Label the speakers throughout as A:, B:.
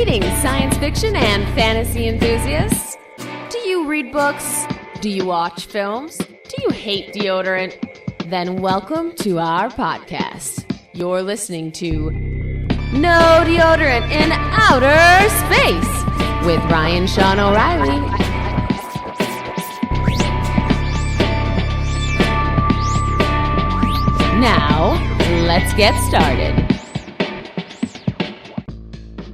A: Greetings, science fiction and fantasy enthusiasts. Do you read books? Do you watch films? Do you hate deodorant? Then welcome to our podcast. You're listening to No Deodorant in Outer Space with Ryan Sean O'Reilly. Now, let's get started.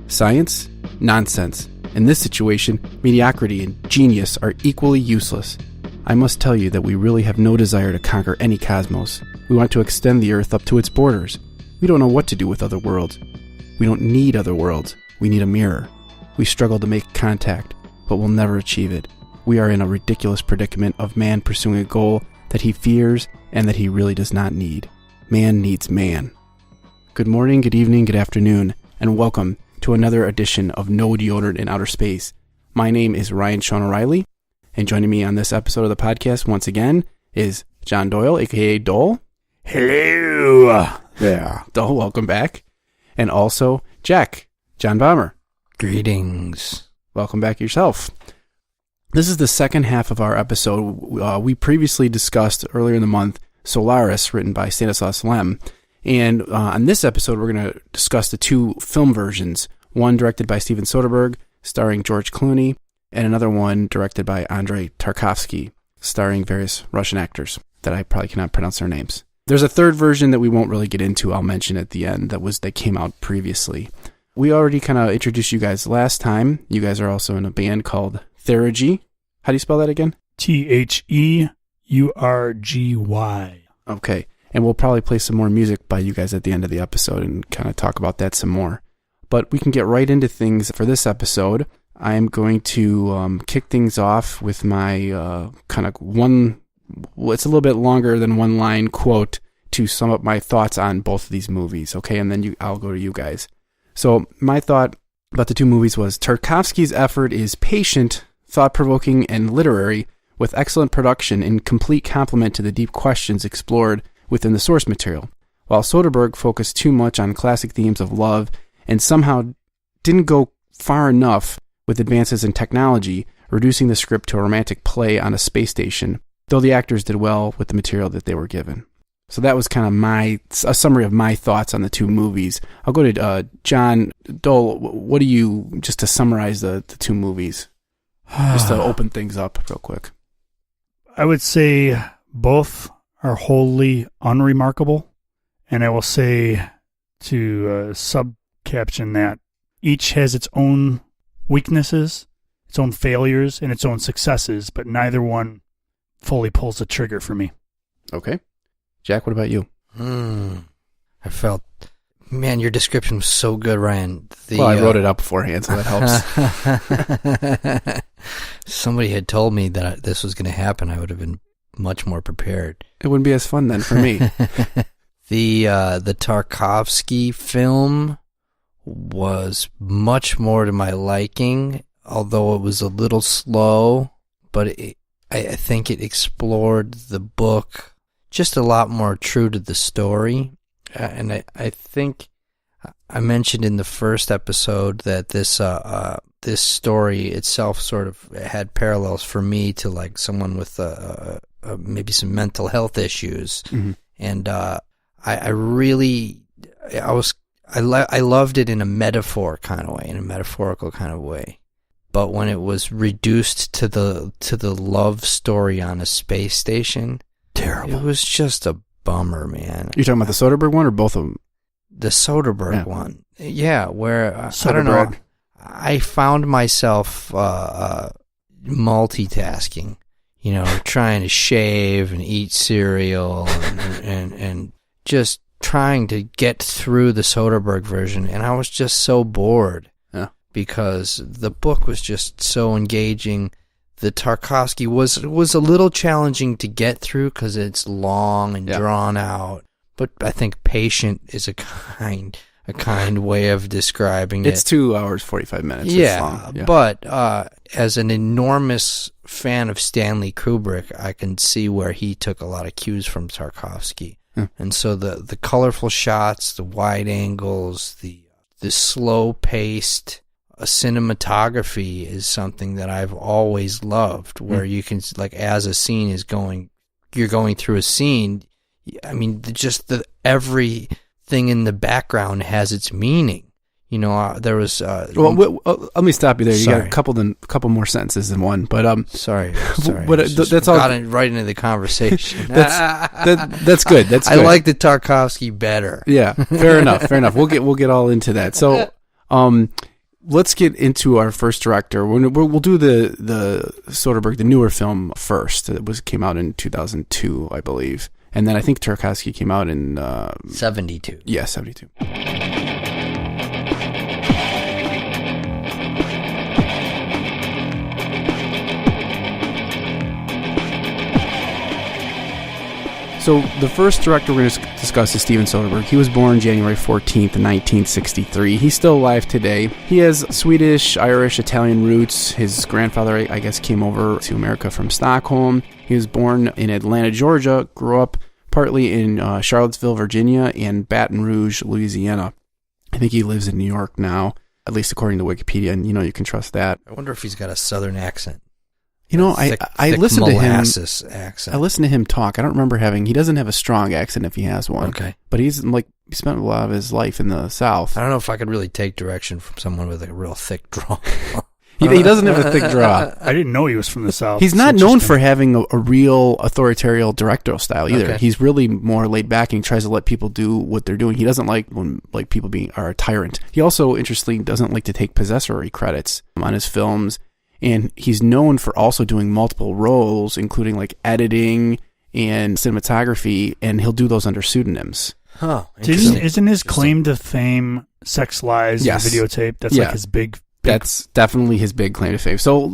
B: Science? Nonsense. In this situation, mediocrity and genius are equally useless. I must tell you that we really have no desire to conquer any cosmos. We want to extend the Earth up to its borders. We don't know what to do with other worlds. We don't need other worlds. We need a mirror. We struggle to make contact, but we'll never achieve it. We are in a ridiculous predicament of man pursuing a goal that he fears and that he really does not need. Man needs man. Good morning, good evening, good afternoon, and welcome to another edition of No Deodorant in Outer Space. My name is Ryan Sean O'Reilly, and joining me on this episode of the podcast once again is John Doyle, aka Dole.
C: Hello there.
B: Dole, welcome back. And also Jack, John Bomher.
C: Greetings.
B: Welcome back yourself. This is the second half of our episode. We previously discussed earlier in the month Solaris, written by Stanislaw Lem. And on this episode, we're going to discuss the two film versions, one directed by Steven Soderbergh, starring George Clooney, and another one directed by Andrei Tarkovsky, starring various Russian actors that I probably cannot pronounce their names. There's a third version that we won't really get into, I'll mention at the end, that came out previously. We already kind of introduced you guys last time. You guys are also in a band called Theurgy. How do you spell that again?
C: Theurgy.
B: Okay. And we'll probably play some more music by you guys at the end of the episode and kind of talk about that some more. But we can get right into things for this episode. I am going to kick things off with my kind of it's a little bit longer than one line quote to sum up my thoughts on both of these movies, okay? And then I'll go to you guys. So my thought about the two movies was Tarkovsky's effort is patient, thought-provoking, and literary, with excellent production in complete complement to the deep questions explored within the source material, while Soderbergh focused too much on classic themes of love and somehow didn't go far enough with advances in technology, reducing the script to a romantic play on a space station, though the actors did well with the material that they were given. So that was kind of a summary of my thoughts on the two movies. I'll go to John Dole. What do you, just to summarize the two movies, just to open things up real quick?
C: I would say both are wholly unremarkable, and I will say to sub-caption that each has its own weaknesses, its own failures, and its own successes, but neither one fully pulls the trigger for me.
B: Okay. Jack, what about you?
D: I felt, man, your description was so good, Ryan.
B: Well, I wrote it up beforehand, so that
D: helps. Somebody had told me that this was going to happen, I would have been much more prepared.
B: It wouldn't be as fun then for me.
D: The Tarkovsky film was much more to my liking, although it was a little slow, but I think it explored the book just a lot more true to the story. And I think I mentioned in the first episode that this story itself sort of had parallels for me to like someone with maybe some mental health issues. Mm-hmm. And I loved it in a metaphor kind of way, in a metaphorical kind of way. But when it was reduced to the love story on a space station,
C: terrible.
D: It was just a bummer, man.
B: You're talking about the Soderbergh one or both of them?
D: The Soderbergh one. Yeah, where, I don't know, I found myself multitasking, trying to shave and eat cereal and just trying to get through the Soderbergh version, and I was just so bored because the book was just so engaging. The Tarkovsky was a little challenging to get through because it's long and drawn out, but I think patient is a kind way of describing it.
B: It's 2 hours, 45 minutes.
D: Yeah,
B: it's long. Yeah.
D: But as an enormous fan of Stanley Kubrick, I can see where he took a lot of cues from Tarkovsky. And so the colorful shots, the wide angles, the slow-paced cinematography is something that I've always loved, where you can, like, as a scene is going, you're going through a scene, I mean, everything in the background has its meaning. You know, there was...
B: let me stop you there. You
D: sorry.
B: got a couple more sentences in one, but...
D: Sorry.
B: But that's all...
D: Got right into the conversation.
B: That's good. That's good.
D: I like the Tarkovsky better.
B: Yeah, fair enough. We'll get all into that. So, let's get into our first director. We'll do the Soderbergh, the newer film first. It came out in 2002, I believe, and then I think Tarkovsky came out in
D: 72.
B: Yeah, 72. So the first director we're going to discuss is Steven Soderbergh. He was born January 14th, 1963. He's still alive today. He has Swedish, Irish, Italian roots. His grandfather, I guess, came over to America from Stockholm. He was born in Atlanta, Georgia, grew up partly in Charlottesville, Virginia, and Baton Rouge, Louisiana. I think he lives in New York now, at least according to Wikipedia, and you can trust that.
D: I wonder if he's got a southern accent.
B: I listened to him.
D: Accent.
B: I listened to him talk. I don't remember he doesn't have a strong accent if he has one.
D: Okay.
B: But he spent a lot of his life in the South.
D: I don't know if I could really take direction from someone with a real thick draw.
B: He doesn't have a thick draw.
C: I didn't know he was from the South.
B: He's not known for having a real authoritarian directorial style either. Okay. He's really more laid back, and he tries to let people do what they're doing. He doesn't like when people are a tyrant. He also, interestingly, doesn't like to take possessory credits on his films. And he's known for also doing multiple roles, including like editing and cinematography, and he'll do those under pseudonyms.
D: Huh.
C: Isn't his claim to fame Sex, Lies, and Videotape? That's like his big...
B: That's definitely his big claim to fame. So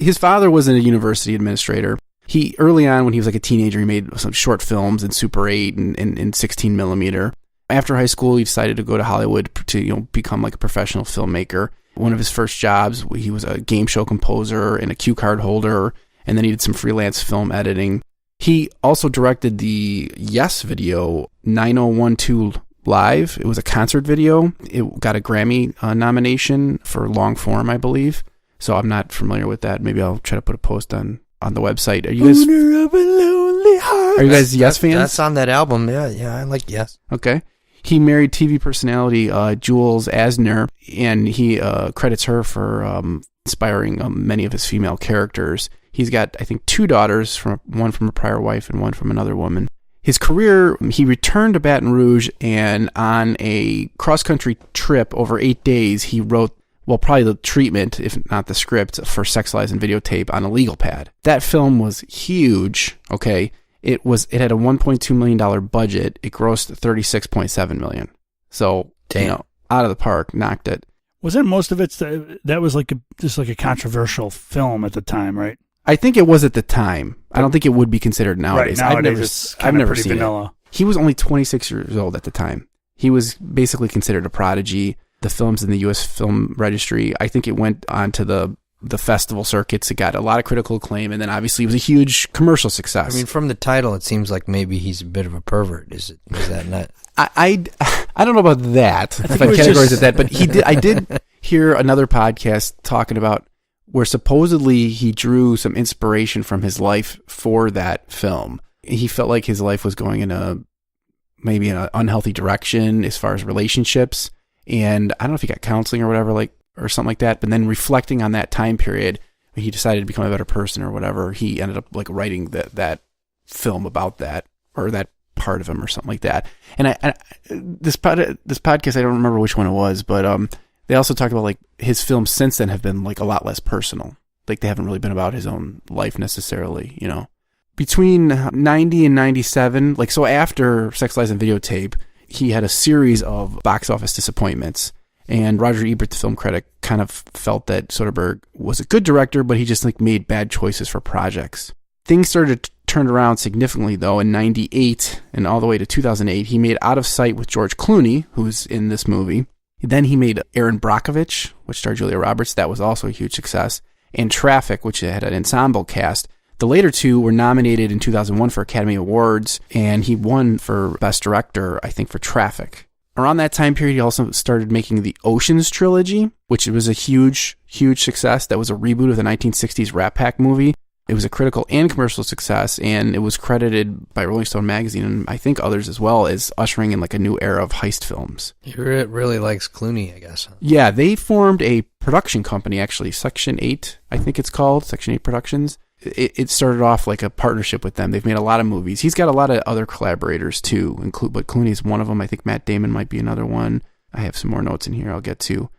B: his father was a university administrator. He, early on when he was like a teenager, he made some short films in Super 8 and 16 millimeter. After high school, he decided to go to Hollywood to become like a professional filmmaker. One of his first jobs, he was a game show composer and a cue card holder, and then he did some freelance film editing. He also directed the Yes video, 9012 Live. It was a concert video. It got a Grammy nomination for long form, I believe. So I'm not familiar with that. Maybe I'll try to put a post on the website. Are you guys...
C: Owner of a lonely heart.
B: Are you guys Yes fans?
D: That's on that album. Yeah, I like Yes.
B: Okay. He married TV personality Jules Asner, and he credits her for inspiring many of his female characters. He's got, I think, 2 daughters, one from a prior wife and one from another woman. His career, he returned to Baton Rouge, and on a cross-country trip over 8 days, he wrote, probably the treatment, if not the script, for Sex, Lies, and Videotape on a legal pad. That film was huge, okay? It had a $1.2 million budget. It grossed $36.7 million. So, out of the park, knocked it.
C: Wasn't most of it, that was just like a controversial film at the time, right?
B: I think it was at the time. I don't think it would be considered nowadays.
C: Right, nowadays
B: I've never seen
C: vanilla.
B: It. He was only 26 years old at the time. He was basically considered a prodigy. The film's in the U.S. Film Registry. I think it went on to the festival circuits. It got a lot of critical acclaim, and then obviously it was a huge commercial success.
D: I mean, from the title, it seems like maybe he's a bit of a pervert. Is that not?
B: I don't know about that. If I categorize it that, but I did hear another podcast talking about where supposedly he drew some inspiration from his life for that film. He felt like his life was going in maybe an unhealthy direction as far as relationships, and I don't know if he got counseling or whatever, or something like that. But then reflecting on that time period, he decided to become a better person or whatever. He ended up writing that film about that, or that part of him or something like that. And this podcast, I don't remember which one it was, but they also talked about his films since then have been a lot less personal. They haven't really been about his own life necessarily, Between 90 and 97, so after Sex, Lies, and Videotape, he had a series of box office disappointments. And Roger Ebert, the film critic, kind of felt that Soderbergh was a good director, but he just made bad choices for projects. Things started to turn around significantly, though, in 98 and all the way to 2008. He made Out of Sight with George Clooney, who's in this movie. Then he made Erin Brockovich, which starred Julia Roberts. That was also a huge success. And Traffic, which had an ensemble cast. The later two were nominated in 2001 for Academy Awards, and he won for Best Director, I think, for Traffic. Around that time period, he also started making the Oceans trilogy, which was a huge, huge success. That was a reboot of the 1960s Rat Pack movie. It was a critical and commercial success, and it was credited by Rolling Stone magazine, and I think others as well, as ushering in like a new era of heist films.
D: He really likes Clooney, I guess.
B: Yeah, they formed a production company, actually, Section 8, I think it's called, Section 8 Productions. It started off like a partnership with them. They've made a lot of movies. He's got a lot of other collaborators too, but Clooney's one of them. I think Matt Damon might be another one. I have some more notes in here I'll get to.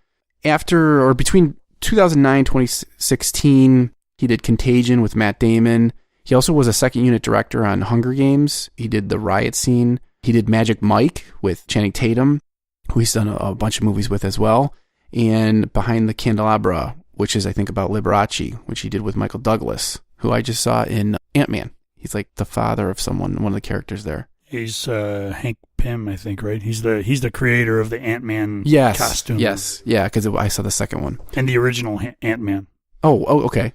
B: Between 2009 and 2016, he did Contagion with Matt Damon. He also was a second unit director on Hunger Games. He did the riot scene. He did Magic Mike with Channing Tatum, who he's done a bunch of movies with as well. And Behind the Candelabra, which is, I think, about Liberace, which he did with Michael Douglas, who I just saw in Ant-Man. He's like the father of one of the characters there.
C: He's Hank Pym, I think, right? He's the creator of the Ant-Man costume.
B: Yes, yeah, because I saw the second one.
C: And the original Ant-Man.
B: Oh, okay.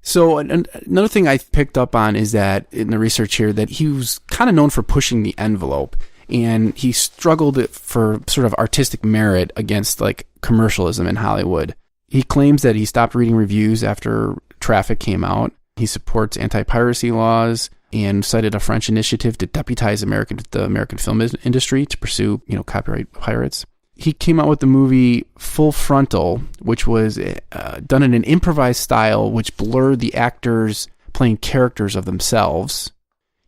B: So another thing I picked up on is that in the research here, that he was kind of known for pushing the envelope, and he struggled for sort of artistic merit against like commercialism in Hollywood. He claims that he stopped reading reviews after Traffic came out. He supports anti-piracy laws and cited a French initiative to deputize the American film industry to pursue, copyright pirates. He came out with the movie Full Frontal, which was done in an improvised style, which blurred the actors playing characters of themselves.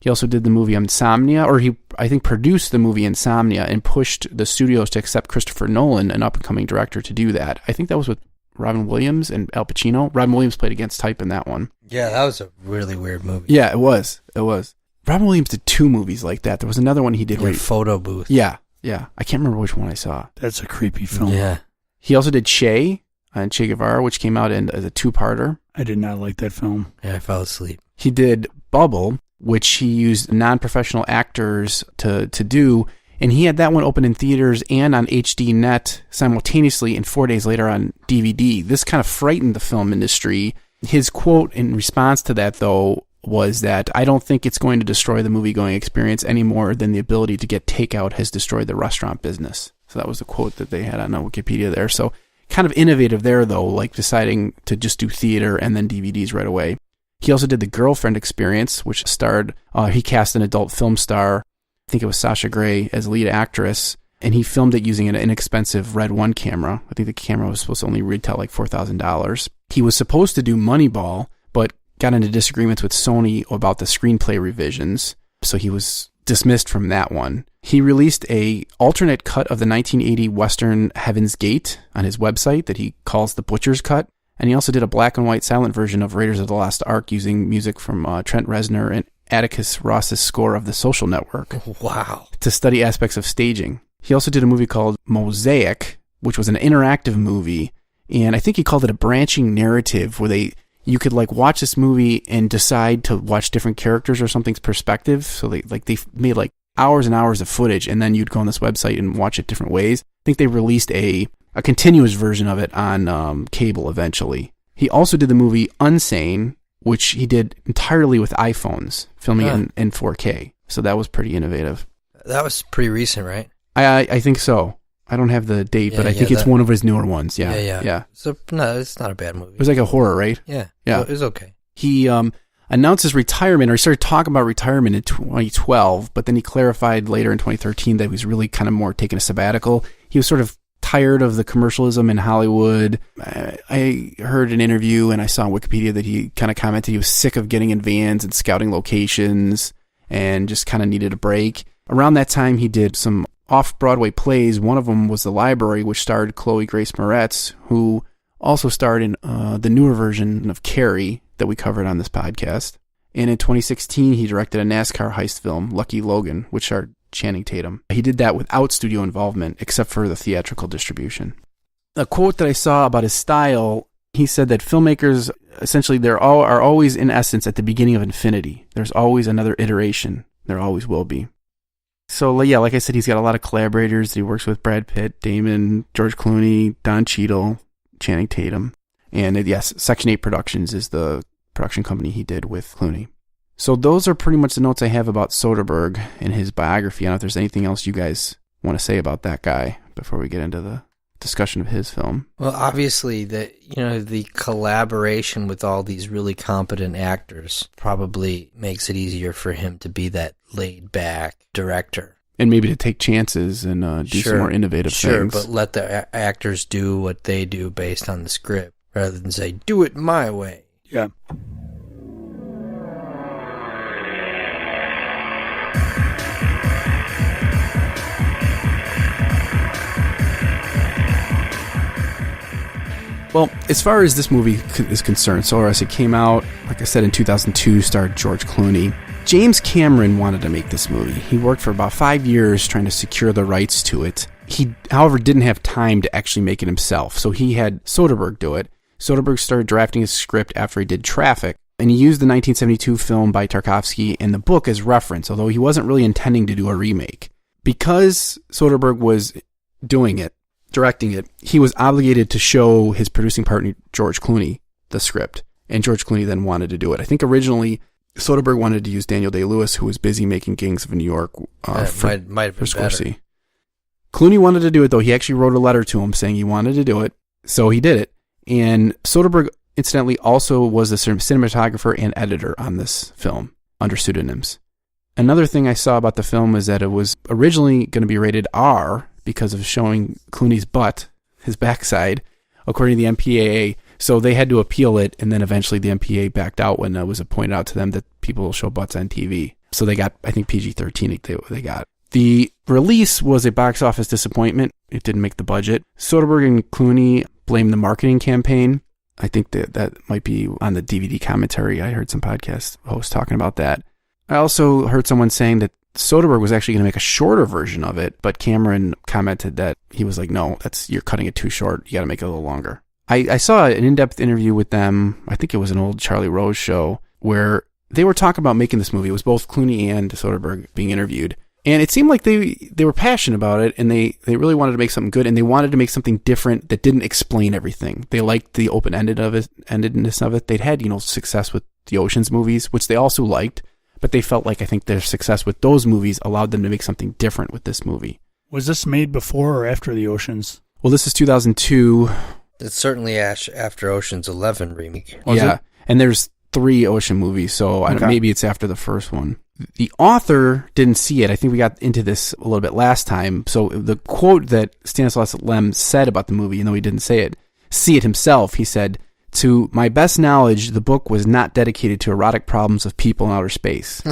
B: He also did the movie Insomnia, or I think produced the movie Insomnia and pushed the studios to accept Christopher Nolan, an up-and-coming director, to do that. I think that was with Robin Williams and Al Pacino. Robin Williams played against type in that one.
D: Yeah, that was a really weird movie.
B: Yeah, it was. Robin Williams did 2 movies like that. There was another one he did.
D: Photo Booth.
B: Yeah. I can't remember which one I saw.
C: That's a creepy film.
D: Yeah.
B: He also did Che Guevara, which came out as a 2-parter.
C: I did not like that film.
D: Yeah, I fell asleep.
B: He did Bubble, which he used non-professional actors to do. And he had that one open in theaters and on HD Net simultaneously, and 4 days later on DVD. This kind of frightened the film industry. His quote in response to that, though, was that, "I don't think it's going to destroy the movie-going experience any more than the ability to get takeout has destroyed the restaurant business." So that was the quote that they had on Wikipedia there. So kind of innovative there, though, like deciding to just do theater and then DVDs right away. He also did The Girlfriend Experience, which he cast an adult film star, I think it was Sasha Grey, as lead actress, and he filmed it using an inexpensive Red 1 camera. I think the camera was supposed to only retail like $4,000. He was supposed to do Moneyball, but got into disagreements with Sony about the screenplay revisions, so he was dismissed from that one. He released a alternate cut of the 1980 Western Heaven's Gate on his website that he calls the Butcher's Cut, and he also did a black and white silent version of Raiders of the Lost Ark using music from Trent Reznor and Atticus Ross's score of The Social Network.
D: Wow. To
B: study aspects of staging. He also did a movie called Mosaic, which was an interactive movie, and I think he called it a branching narrative, where you could like watch this movie and decide to watch different characters or something's perspective. So they made like hours and hours of footage, and then you'd go on this website and watch it different ways. I think they released a continuous version of it on cable eventually. He also did the movie Unsane, which he did entirely with iPhones, filming it in 4K. So that was pretty innovative.
D: That was pretty recent, right?
B: I think so. I don't have the date, but I think it's one of his newer ones. Yeah.
D: So, no, it's not a bad movie.
B: It was like a horror, right?
D: Yeah.
B: Yeah.
D: It was okay.
B: He announced his retirement, or he started talking about retirement in 2012, but then he clarified later in 2013 that he was really kind of more taking a sabbatical. He was sort of tired of the commercialism in Hollywood. I heard an interview and I saw on Wikipedia that he kind of commented he was sick of getting in vans and scouting locations and just kind of needed a break. Around that time, he did some off-Broadway plays. One of them was The Library, which starred Chloë Grace Moretz, who also starred in the newer version of Carrie that we covered on this podcast. And in 2016, he directed a NASCAR heist film, Lucky Logan, which starred Channing Tatum. He did that without studio involvement, except for the theatrical distribution. A quote that I saw about his style, he said that filmmakers, essentially, are always, in essence, at the beginning of infinity. There's always another iteration. There always will be. So, yeah, like I said, he's got a lot of collaborators. He works with Brad Pitt, Damon, George Clooney, Don Cheadle, Channing Tatum. And, yes, Section 8 Productions is the production company he did with Clooney. So those are pretty much the notes I have about Soderbergh and his biography. I don't know if there's anything else you guys want to say about that guy before we get into the discussion of his film?
D: Well, obviously, the collaboration with all these really competent actors probably makes it easier for him to be that laid-back director.
B: And maybe to take chances and do some more innovative things.
D: Sure, but let the actors do what they do based on the script, rather than say, do it my way.
C: Yeah.
B: Well, as far as this movie is concerned, Solaris, it came out, like I said, in 2002, starred George Clooney. James Cameron wanted to make this movie. He worked for about 5 years trying to secure the rights to it. He, however, didn't have time to actually make it himself, so he had Soderbergh do it. Soderbergh started drafting his script after he did Traffic, and he used the 1972 film by Tarkovsky and the book as reference, although he wasn't really intending to do a remake. Because Soderbergh was doing it, directing it, he was obligated to show his producing partner, George Clooney, the script, and George Clooney then wanted to do it. I think originally Soderbergh wanted to use Daniel Day-Lewis, who was busy making Gangs of New York
D: might have been
B: Scorsese.
D: better.
B: Clooney wanted to do it, though. He actually wrote a letter to him saying he wanted to do it, so he did it. And Soderbergh, incidentally, also was the cinematographer and editor on this film under pseudonyms. Another thing I saw about the film is that it was originally going to be rated R because of showing Clooney's butt, his backside, according to the MPAA. So they had to appeal it, and then eventually the MPAA backed out when it was pointed out to them that people will show butts on TV. So they got, I think, PG-13 they got. The release was a box office disappointment. It didn't make the budget. Soderbergh and Clooney blamed the marketing campaign. I think that might be on the DVD commentary. I heard some podcast hosts talking about that. I also heard someone saying that Soderbergh was actually going to make a shorter version of it, but Cameron commented that he was like, no, you're cutting it too short. You got to make it a little longer. I saw an in-depth interview with them. I think it was an old Charlie Rose show where they were talking about making this movie. It was both Clooney and Soderbergh being interviewed. And it seemed like they were passionate about it, and they really wanted to make something good, and they wanted to make something different that didn't explain everything. They liked the open-endedness of it. They'd had, success with the Ocean's movies, which they also liked, but they felt like I think their success with those movies allowed them to make something different with this movie.
C: Was this made before or after the Oceans?
B: Well, this is 2002.
D: It's certainly after Ocean's 11 remake.
B: Yeah, and there's 3 Ocean movies, so maybe it's after the first one. The author didn't see it. I think we got into this a little bit last time. So the quote that Stanislaw Lem said about the movie, even though he didn't see it himself, he said, "To my best knowledge, the book was not dedicated to erotic problems of people in outer space.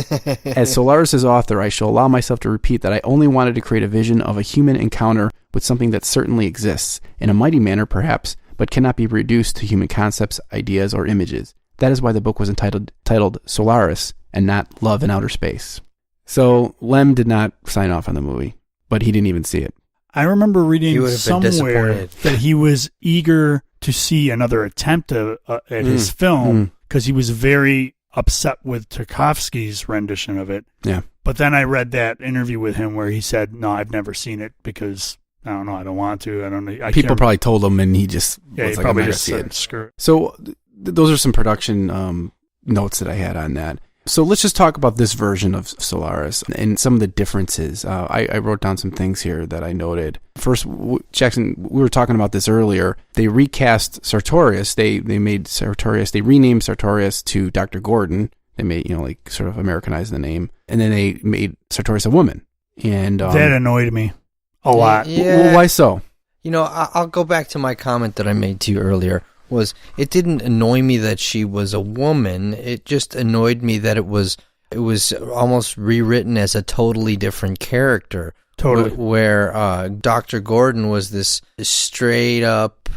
B: As Solaris' author, I shall allow myself to repeat that I only wanted to create a vision of a human encounter with something that certainly exists, in a mighty manner perhaps, but cannot be reduced to human concepts, ideas, or images. That is why the book was titled Solaris, and not Love in Outer Space." So Lem did not sign off on the movie, but he didn't even see it.
C: I remember reading somewhere that he was eager to see another attempt at his film because he was very upset with Tarkovsky's rendition of it.
B: Yeah.
C: But then I read that interview with him where he said, "No, I've never seen it because I don't know, I don't want to. I don't know."
B: People probably told him, and he just was like, "I'm not going to see it."
C: Screw.
B: So those are some production notes that I had on that. So let's just talk about this version of Solaris and some of the differences. I wrote down some things here that I noted. First, Jaxon, we were talking about this earlier. They recast Sartorius. They renamed Sartorius to Dr. Gordon. They made, sort of Americanized the name. And then they made Sartorius a woman. And
C: that annoyed me a lot.
D: Yeah.
B: Well, why so?
D: I'll go back to my comment that I made to you earlier. It didn't annoy me that she was a woman. It just annoyed me that it was almost rewritten as a totally different character.
C: Totally.
D: Where Dr. Gordon was this straight up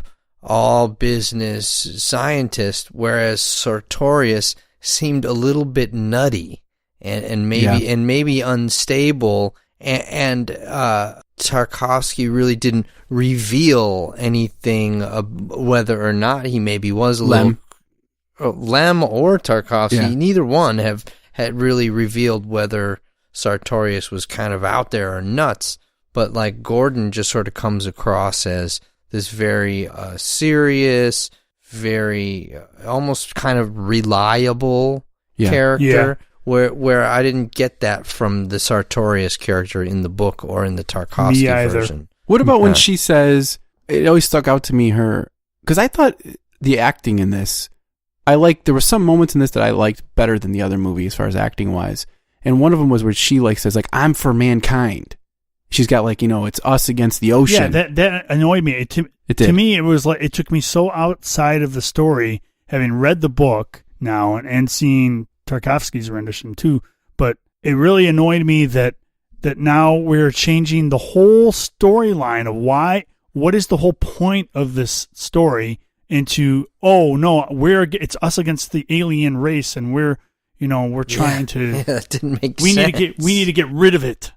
D: all business scientist, whereas Sartorius seemed a little bit nutty and maybe unstable, and Tarkovsky really didn't reveal anything whether or not he maybe was a
B: Lem
D: or Tarkovsky.
B: Yeah.
D: Neither one had really revealed whether Sartorius was kind of out there or nuts. But like Gordon just sort of comes across as this very serious, very almost kind of reliable character. where I didn't get that from the Sartorius character in the book or in the Tarkovsky version.
B: What about when she says, it always stuck out to me, because I thought the acting in this, there were some moments in this that I liked better than the other movie as far as acting wise. And one of them was where she says I'm for mankind. She's got it's us against the ocean.
C: Yeah, that annoyed me. To me, it was it took me so outside of the story, having read the book now and seeing Tarkovsky's rendition too. But it really annoyed me that now we're changing the whole storyline of what is the whole point of this story into, oh no, it's us against the alien race, and we're trying to.
D: Yeah, that didn't make
C: sense. We need to get rid of it.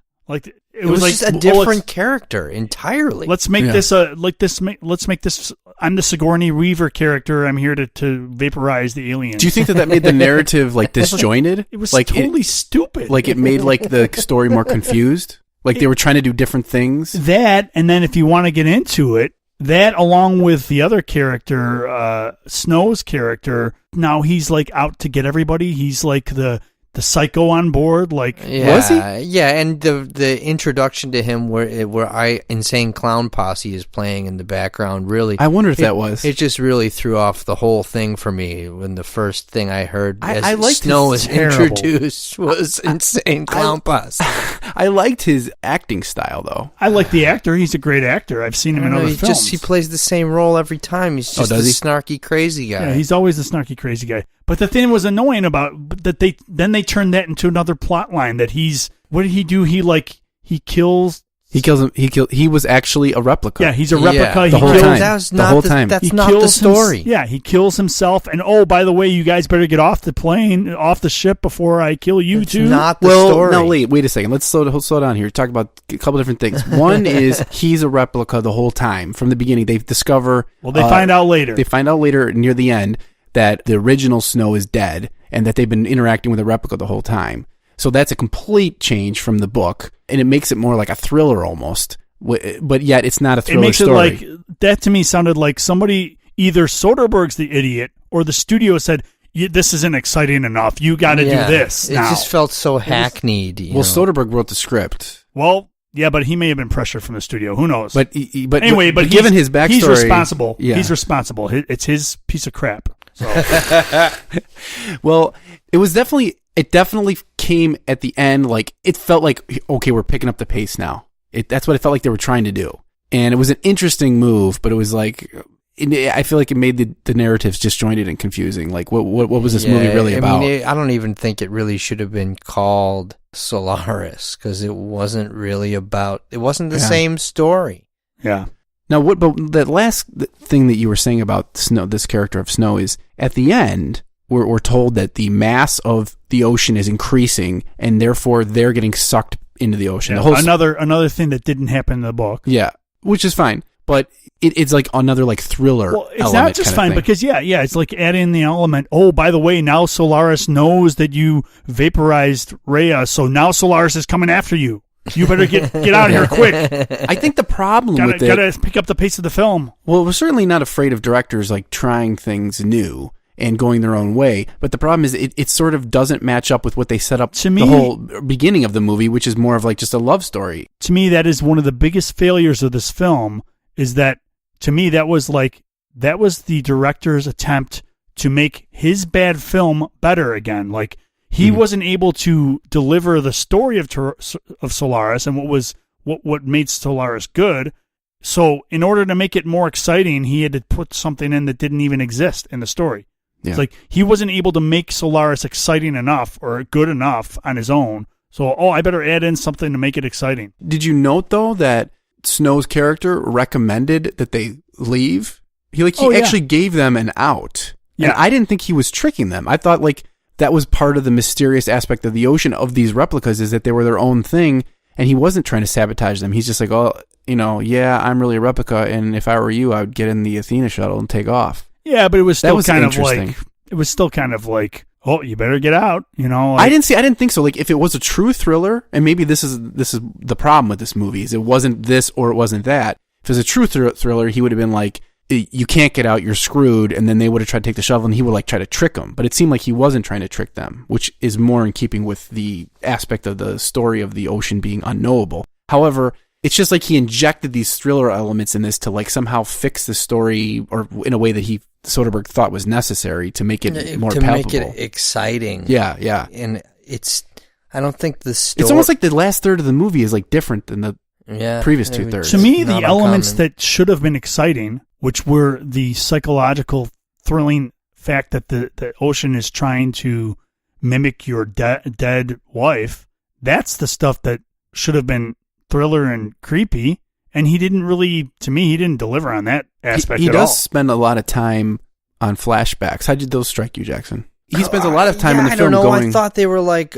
C: It was
D: just a different character entirely.
C: Let's make this let's make this. I'm the Sigourney Weaver character. I'm here to vaporize the aliens.
B: Do you think that made the narrative disjointed?
C: It was totally stupid.
B: It made the story more confused. They were trying to do different things.
C: That, and then if you want to get into it, that along with the other character, Snow's character. Now he's out to get everybody. He's the psycho on board, was he?
D: Yeah, and the introduction to him where Insane Clown Posse is playing in the background, really.
B: I wonder if that was.
D: It just really threw off the whole thing for me when the first thing I heard as Snow was introduced was Insane Clown Posse.
B: I liked his acting style, though.
C: I like the actor. He's a great actor. I've seen him in other films.
D: He plays the same role every time. He's just snarky, crazy guy.
C: Yeah, he's always the snarky, crazy guy. But the thing was annoying about that they turned that into another plot line that what did he do? He kills.
B: He was actually a replica.
C: Yeah, he's a replica.
B: The whole time. That's not
D: the story.
C: He kills himself. And by the way, you guys better get off the ship before I kill you too.
D: Not the story.
B: No, wait a second. Let's slow down here. Talk about a couple different things. One is he's a replica the whole time from the beginning. They discover.
C: Well, they find out later.
B: They find out later near the end that the original Snow is dead and that they've been interacting with a replica the whole time. So that's a complete change from the book, and it makes it more like a thriller almost, but yet it's not a thriller story.
C: It makes it that to me sounded like somebody, either Soderbergh's the idiot or the studio said, this isn't exciting enough. You got to do this now.
D: It just felt so hackneyed.
B: Soderbergh wrote the script.
C: Well, yeah, but he may have been pressured from the studio. Who knows?
B: But
C: anyway, but
B: given his backstory,
C: he's responsible.
B: Yeah.
C: He's responsible. It's his piece of crap. So.
B: Well, it definitely came at the end. It felt like, okay, we're picking up the pace now. That's what it felt like they were trying to do. And it was an interesting move, but it was I feel like it made the narratives disjointed and confusing. What was this movie really about?
D: I don't even think it really should have been called Solaris, because it wasn't really it wasn't the same story.
C: Yeah.
B: Now, but that last thing that you were saying about Snow, this character of Snow, is at the end, we're told that the mass of the ocean is increasing, and therefore they're getting sucked into the ocean.
C: Yeah, another thing that didn't happen in the book.
B: Yeah, which is fine, but it's another thriller.
C: Well, it's not just fine because it's adding the element. Oh, by the way, now Solaris knows that you vaporized Rhea, so now Solaris is coming after you. You better get out of here quick.
B: I think the problem with it...
C: Gotta pick up the pace of the film.
B: Well, we're certainly not afraid of directors trying things new and going their own way, but the problem is it sort of doesn't match up with what they set up to me, the whole beginning of the movie, which is more of just a love story.
C: To me, that is one of the biggest failures of this film, is that, to me, that was the director's attempt to make his bad film better again. He wasn't able to deliver the story of Solaris and what made Solaris good. So in order to make it more exciting, he had to put something in that didn't even exist in the story. Yeah. It's he wasn't able to make Solaris exciting enough or good enough on his own. So, I better add in something to make it exciting.
B: Did you note, though, that Snow's character recommended that they leave? He actually gave them an out. Yeah. And I didn't think he was tricking them. I thought, that was part of the mysterious aspect of the ocean of these replicas, is that they were their own thing, and he wasn't trying to sabotage them. He's just I'm really a replica, and if I were you, I would get in the Athena shuttle and take off.
C: Yeah, but it was still kind of oh, you better get out,
B: I didn't think so. If it was a true thriller, and maybe this is the problem with this movie, is it wasn't this or it wasn't that. If it was a true thriller, he would have been you can't get out, you're screwed, and then they would have tried to take the shovel, and he would like try to trick them. But it seemed like he wasn't trying to trick them, which is more in keeping with the aspect of the story of the ocean being unknowable. However, it's just like he injected these thriller elements in this to like somehow fix the story, or in a way that Soderbergh thought was necessary to make it more palpable.
D: To make it exciting.
B: Yeah.
D: And I don't think the story...
B: It's almost like the last third of the movie is like different than the previous 2/3.
C: To me, the elements that should have been exciting, which were the psychological, thrilling fact that the ocean is trying to mimic your dead wife, that's the stuff that should have been thriller and creepy. And he didn't really, to me, he didn't deliver on that aspect
B: he
C: at all.
B: He does spend a lot of time on flashbacks. How did those strike you, Jackson? He spends a lot of time in the film going...
D: I thought they were like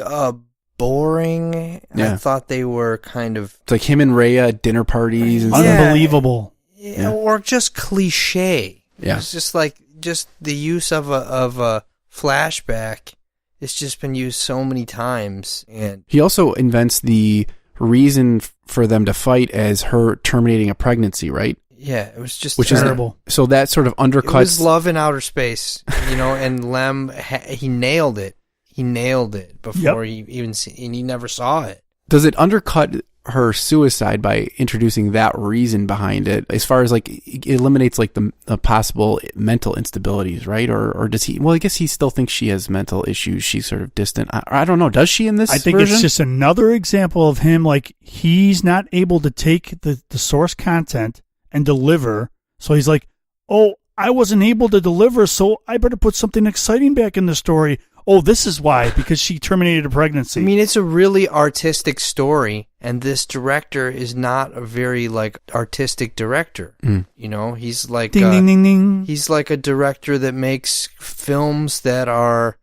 D: boring.
B: Yeah.
D: I thought they were kind of...
B: It's like him and Rhea at dinner parties. And
C: unbelievable.
D: Yeah, or just cliche.
B: Yeah.
D: It's just like, just the use of a flashback. It's just been used so many times. And
B: he also invents the reason for them to fight as her terminating a pregnancy, right?
D: Yeah, it was just
C: terrible.
B: So that sort of undercuts...
D: It was love in outer space, and Lem, he nailed it. He nailed it before he even and he never saw it.
B: Does it undercut her suicide by introducing that reason behind it, as far as like it eliminates like the possible mental instabilities, right? Or does he? Well, I guess he still thinks she has mental issues. She's sort of distant. I don't know. Does she in this?
C: I think
B: version?
C: It's just another example of him like he's not able to take the source content and deliver. So he's like, oh, I wasn't able to deliver, so I better put something exciting back in the story. Oh, this is why, because she terminated a pregnancy.
D: I mean, it's a really artistic story, and this director is not a very, like, artistic director. You know, he's like...
C: Ding, ding, ding, ding.
D: He's like a director that makes films that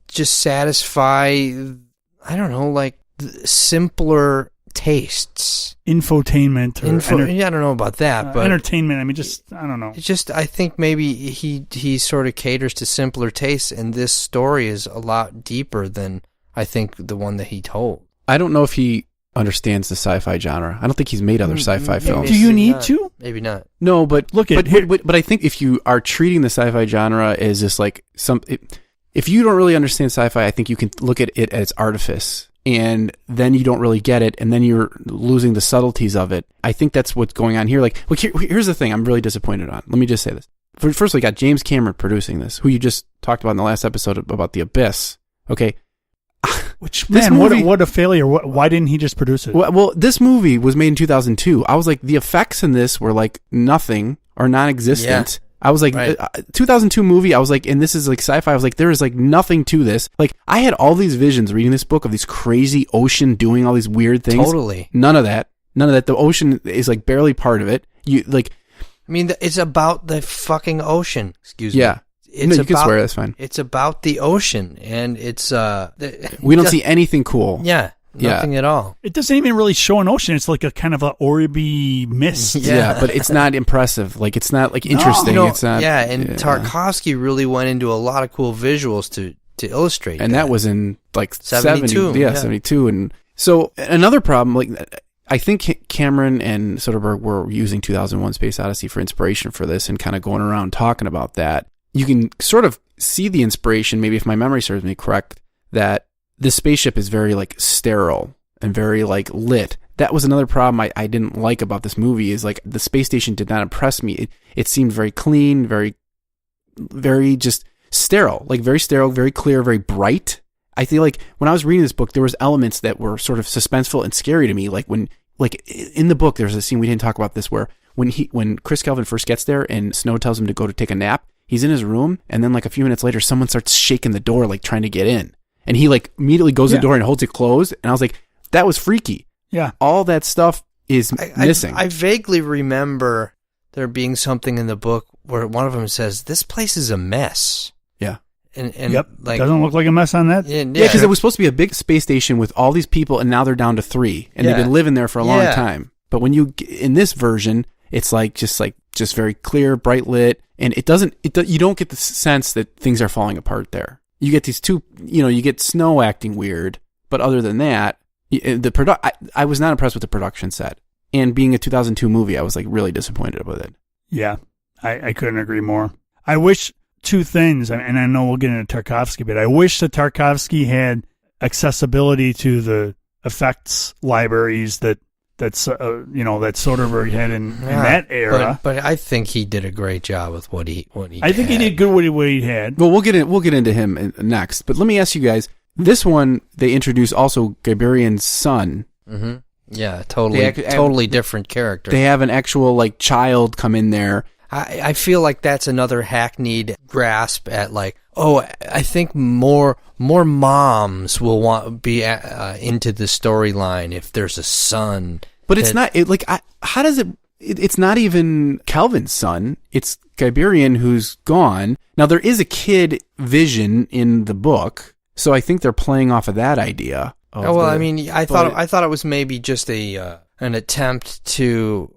D: just satisfy, I don't know, like, simpler tastes.
C: Infotainment.
D: I don't know about that, but...
C: Entertainment, I mean, I don't know.
D: It's just, I think maybe he sort of caters to simpler tastes, and this story is a lot deeper than, I think, the one that he told.
B: I don't know if he understands the sci-fi genre. I don't think he's made other sci-fi films.
C: Do you need to?
D: Maybe not.
B: No, but...
C: But
B: I think if you are treating the sci-fi genre as just like... if you don't really understand sci-fi, I think you can look at it as artifice. And then you don't really get it, and then you're losing the subtleties of it. I think that's what's going on here. Like, here's the thing I'm really disappointed on. Let me just say this. First, we got James Cameron producing this, who you just talked about in the last episode about The Abyss. Okay?
C: Which, man, what a failure. Why didn't he just produce it?
B: Well, this movie was made in 2002. I was like, the effects in this were like nothing or non-existent. Yeah. I was like, right. 2002 movie, I was like, and this is like sci-fi, I was like, there is like nothing to this. Like, I had all these visions reading this book of these crazy ocean doing all these weird things.
D: Totally.
B: None of that. The ocean is like barely part of it. I
D: mean, it's about the fucking ocean. Excuse me.
B: Yeah. You can swear, that's fine.
D: It's about the ocean, and it's...
B: we don't see anything cool.
D: Yeah. Nothing at all.
C: It doesn't even really show an ocean. It's like a kind of a orby mist.
B: Yeah, but it's not impressive. Like, it's not like interesting.
D: No.
B: It's not.
D: Yeah, and Tarkovsky really went into a lot of cool visuals to illustrate.
B: And that was in like
D: 72.
B: 70, 72. And so another problem, like, I think Cameron and Soderbergh were using 2001: Space Odyssey for inspiration for this, and kind of going around talking about that. You can sort of see the inspiration, maybe if my memory serves me correct, that this spaceship is very like sterile and very like lit. That was another problem I didn't like about this movie, is like the space station did not impress me. It seemed very clean, very, very just sterile, very clear, very bright. I feel like when I was reading this book, there was elements that were sort of suspenseful and scary to me. Like in the book, there's a scene, we didn't talk about this, where when Chris Kelvin first gets there and Snow tells him to go to take a nap, he's in his room, and then like a few minutes later, someone starts shaking the door, like trying to get in. And he like immediately goes to the door and holds it closed. And I was like, that was freaky.
C: Yeah.
B: All that stuff is missing.
D: I vaguely remember there being something in the book where one of them says, this place is a mess.
B: Yeah.
D: And
C: yep.
D: Like,
C: doesn't look like a mess on that.
B: Yeah, because it was supposed to be a big space station with all these people, and now they're down to 3. And they've been living there for a long time. But when in this version, it's like just very clear, bright lit. And you don't get the sense that things are falling apart there. You get these two, you get Snow acting weird, but other than that, I was not impressed with the production set. And being a 2002 movie, I was like really disappointed with it.
C: Yeah, I couldn't agree more. I wish two things, and I know we'll get into Tarkovsky, but I wish that Tarkovsky had accessibility to the effects libraries that Soderbergh had in that era.
D: But I think he did a great job with what he
C: I think he did good with what he had.
B: Well, we'll get into him next. But let me ask you guys, this one, they introduce also Guyburian's son.
D: Mm-hmm. Yeah, totally different character.
B: They have an actual like child come in there.
D: I feel like that's another hackneyed grasp at like, oh, I think more moms will want be into the storyline if there's a son.
B: But it's not how does it? It's not even Kelvin's son. It's Guyburian who's gone. Now there is a kid vision in the book, so I think they're playing off of that idea.
D: I thought it was maybe just an attempt to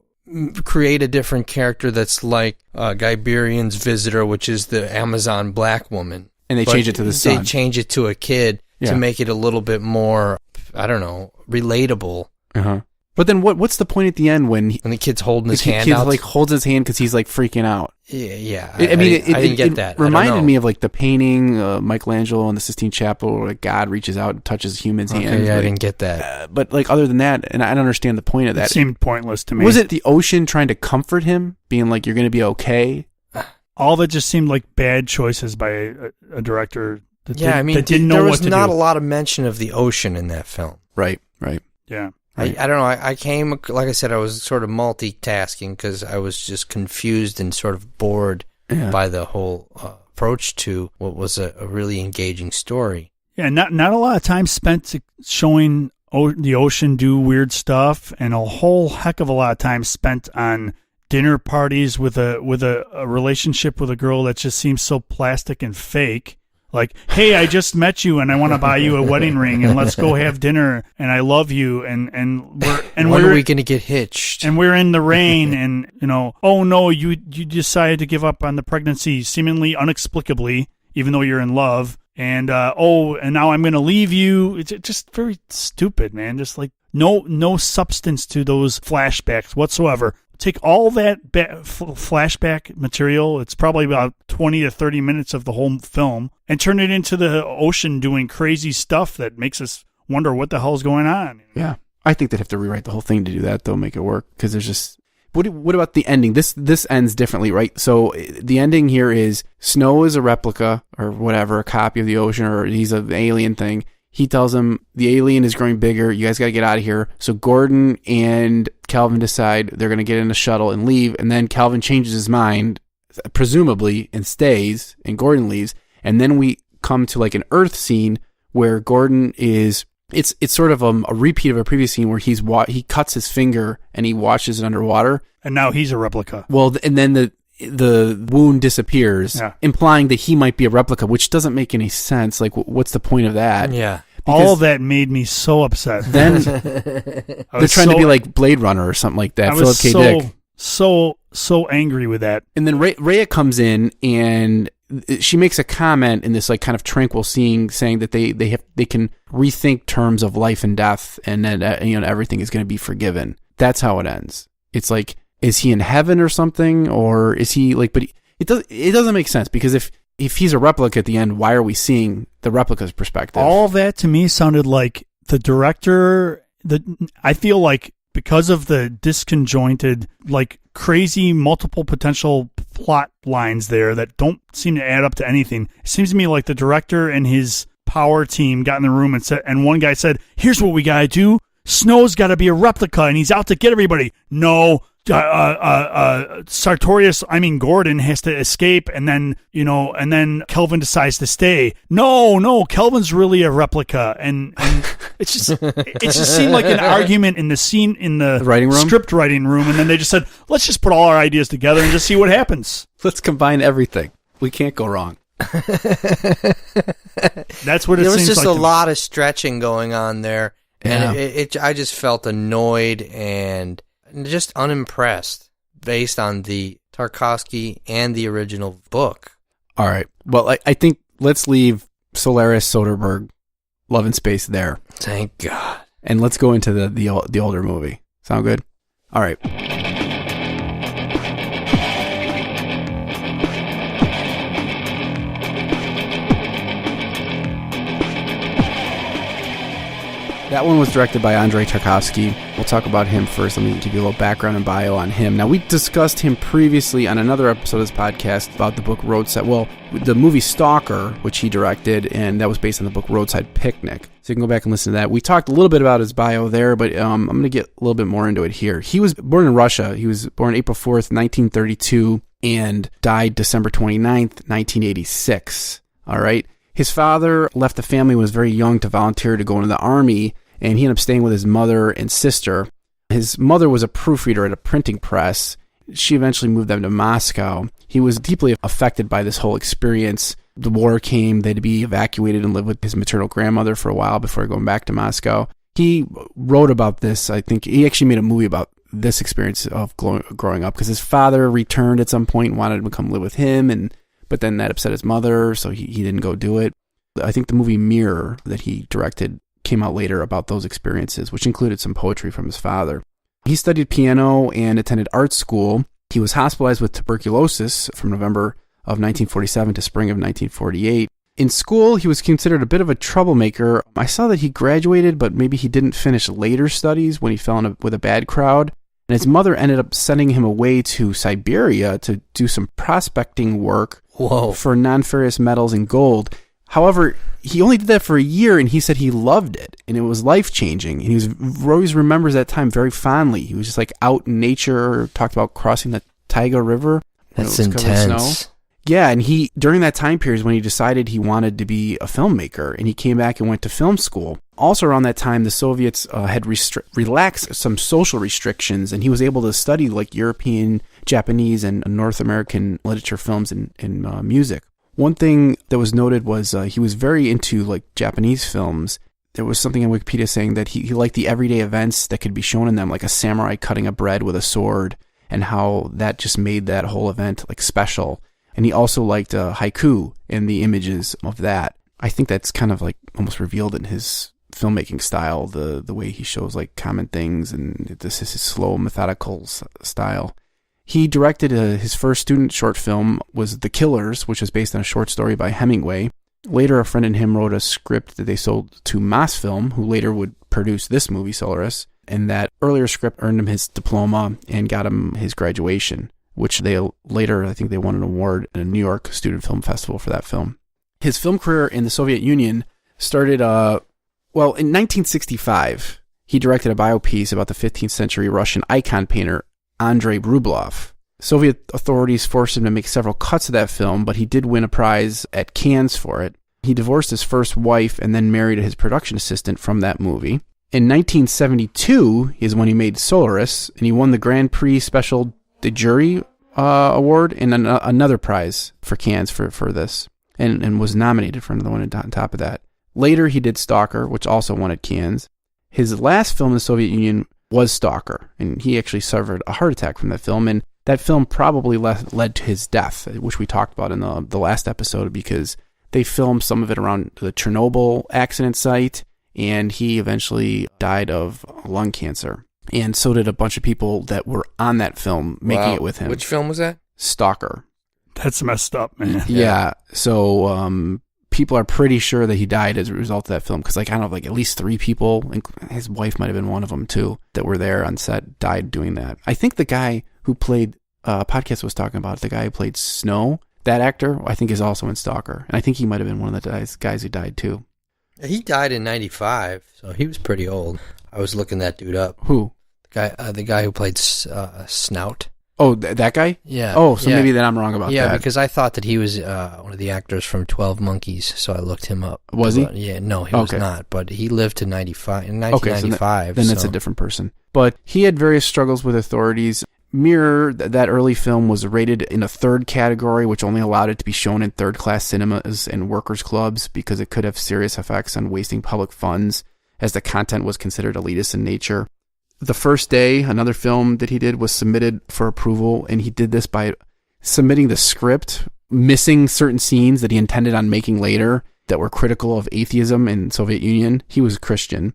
D: create a different character that's like Guyburian's visitor, which is the Amazon black woman.
B: And they change it to the son.
D: They change it to a kid to make it a little bit more, I don't know, relatable.
B: Uh-huh. But then what's the point at the end when
D: the kid's holding his hand out?
B: The kid like holds his hand because he's like freaking out.
D: Yeah.
B: I didn't
D: get that.
B: It reminded me of like the painting Michelangelo in the Sistine Chapel where like God reaches out and touches human's hand.
D: Yeah,
B: like,
D: I didn't get that.
B: But like other than that, and I don't understand the point of that.
C: It seemed pointless to me.
B: Was it the ocean trying to comfort him, being like, you're going to be okay?
C: All that just seemed like bad choices by a director that didn't know what to do.
D: There was not a lot of mention of the ocean in that film.
B: Right.
C: Yeah.
D: I don't know. I came, like I said, I was sort of multitasking because I was just confused and sort of bored by the whole approach to what was a really engaging story.
C: Yeah, not a lot of time spent showing the ocean do weird stuff, and a whole heck of a lot of time spent on dinner parties with a relationship with a girl that just seems so plastic and fake. Like, hey, I just met you and I want to buy you a wedding ring and let's go have dinner and I love you and
D: when are we going to get hitched?
C: And we're in the rain and oh no, you decided to give up on the pregnancy seemingly inexplicably, even though you're in love. And and now I'm going to leave you. It's just very stupid, man. Just like no substance to those flashbacks whatsoever. Take all that flashback material, it's probably about 20 to 30 minutes of the whole film, and turn it into the ocean doing crazy stuff that makes us wonder what the hell's going on.
B: Yeah. I think they'd have to rewrite the whole thing to do that, though, make it work, because there's just... What about the ending? This ends differently, right? So the ending here is Snow is a replica, or whatever, a copy of the ocean, or he's an alien thing. He tells him the alien is growing bigger. You guys got to get out of here. So Gordon and Kelvin decide they're going to get in a shuttle and leave. And then Kelvin changes his mind, presumably, and stays. And Gordon leaves. And then we come to like an Earth scene where Gordon is. It's sort of a repeat of a previous scene where he cuts his finger and he washes it underwater.
C: And now he's a replica.
B: Well, and then the wound disappears, implying that he might be a replica, which doesn't make any sense. Like, what's the point of that?
D: Yeah.
C: Because all that made me so upset.
B: Then they're trying to be like Blade Runner or something like that.
C: I was so angry with that.
B: And then Rhea comes in and she makes a comment in this like kind of tranquil scene, saying that they can rethink terms of life and death, and then everything is going to be forgiven. That's how it ends. It's like, is he in heaven or something, or is he like? But it doesn't make sense, because if he's a replica at the end, why are we seeing the replica's perspective?
C: All that to me sounded like the director. I feel like because of the disconjointed, like crazy multiple potential plot lines there that don't seem to add up to anything. It seems to me like the director and his power team got in the room and one guy said, "Here's what we gotta do. Snow's got to be a replica, and he's out to get everybody." No. Gordon has to escape, and then Kelvin decides to stay. No, Kelvin's really a replica, and it just seemed like an argument in the scene in the
B: writing room,
C: script writing room, and then they just said, let's just put all our ideas together and just see what happens.
B: Let's combine everything. We can't go wrong.
C: That's what it seems like.
D: There was just a lot of stretching going on there, and I just felt annoyed and just unimpressed based on the Tarkovsky and the original book.
B: All right. Well, I think let's leave Solaris, Soderbergh, Love and Space there.
D: Thank God.
B: And let's go into the older movie. Sound good? All right. That one was directed by Andrei Tarkovsky. We'll talk about him first. Let me give you a little background and bio on him. Now, we discussed him previously on another episode of this podcast about the book Roadside. Well, the movie Stalker, which he directed, and that was based on the book Roadside Picnic. So you can go back and listen to that. We talked a little bit about his bio there, but I'm going to get a little bit more into it here. He was born in Russia. He was born April 4th, 1932, and died December 29th, 1986. All right. His father left the family when he was very young to volunteer to go into the army, and he ended up staying with his mother and sister. His mother was a proofreader at a printing press. She eventually moved them to Moscow. He was deeply affected by this whole experience. The war came, they had to be evacuated and live with his maternal grandmother for a while before going back to Moscow. He wrote about this. I think he actually made a movie about this experience of growing up, because his father returned at some point and wanted to come live with him, but then that upset his mother, so he didn't go do it. I think the movie Mirror that he directed came out later about those experiences, which included some poetry from his father. He studied piano and attended art school. He was hospitalized with tuberculosis from November of 1947 to spring of 1948. In school, he was considered a bit of a troublemaker. I saw that he graduated, but maybe he didn't finish later studies when he fell with a bad crowd. And his mother ended up sending him away to Siberia to do some prospecting work for non-ferrous metals and gold. However, he only did that for a year, and he said he loved it, and it was life-changing. And he always remembers that time very fondly. He was just like out in nature, talked about crossing the Taiga River.
D: That's intense.
B: Yeah, and during that time period is when he decided he wanted to be a filmmaker, and he came back and went to film school. Also around that time, the Soviets had relaxed some social restrictions, and he was able to study like European, Japanese, and North American literature, films, and music. One thing that was noted was he was very into like Japanese films. There was something in Wikipedia saying that he liked the everyday events that could be shown in them, like a samurai cutting a bread with a sword, and how that just made that whole event like special. And he also liked haiku and the images of that. I think that's kind of like almost revealed in his filmmaking style, the way he shows like common things, and this is his slow, methodical style. He directed his first student short film was The Killers, which was based on a short story by Hemingway. Later, a friend and him wrote a script that they sold to Mosfilm, who later would produce this movie, Solaris. And that earlier script earned him his diploma and got him his graduation, which they later, I think they won an award at a New York Student Film Festival for that film. His film career in the Soviet Union started, in 1965, he directed a biopiece about the 15th century Russian icon painter, Andrei Rublev. Soviet authorities forced him to make several cuts of that film, but he did win a prize at Cannes for it. He divorced his first wife and then married his production assistant from that movie. In 1972 is when he made Solaris, and he won the Grand Prix Special de Jury award and another prize for Cannes for this, and was nominated for another one on top of that. Later, he did Stalker, which also won at Cannes. His last film in the Soviet Union was Stalker, and he actually suffered a heart attack from that film, and that film probably led to his death, which we talked about in the last episode, because they filmed some of it around the Chernobyl accident site, and he eventually died of lung cancer. And so did a bunch of people that were on that film making it with him.
D: Which film was that?
B: Stalker.
C: That's messed up, man.
B: Yeah. So people are pretty sure that he died as a result of that film, because at least 3 people, his wife might have been one of them too, that were there on set died doing that. I think the guy who played podcast was talking about, the guy who played Snow, that actor, I think is also in Stalker, and I think he might have been one of the guys who died too.
D: He died in 95, so he was pretty old. I was looking that dude up.
B: Who?
D: The guy who played Snout.
B: Oh, that guy?
D: Yeah.
B: Oh, so maybe then I'm wrong about that.
D: Yeah, because I thought that he was one of the actors from 12 Monkeys, so I looked him up.
B: Was he?
D: Yeah, no, he was not, but he lived to 1995.
B: Then that's a different person. But he had various struggles with authorities. Mirror, that early film, was rated in a third category, which only allowed it to be shown in third-class cinemas and workers' clubs because it could have serious effects on wasting public funds, as the content was considered elitist in nature. The First Day, another film that he did, was submitted for approval, and he did this by submitting the script, missing certain scenes that he intended on making later that were critical of atheism in the Soviet Union. He was a Christian.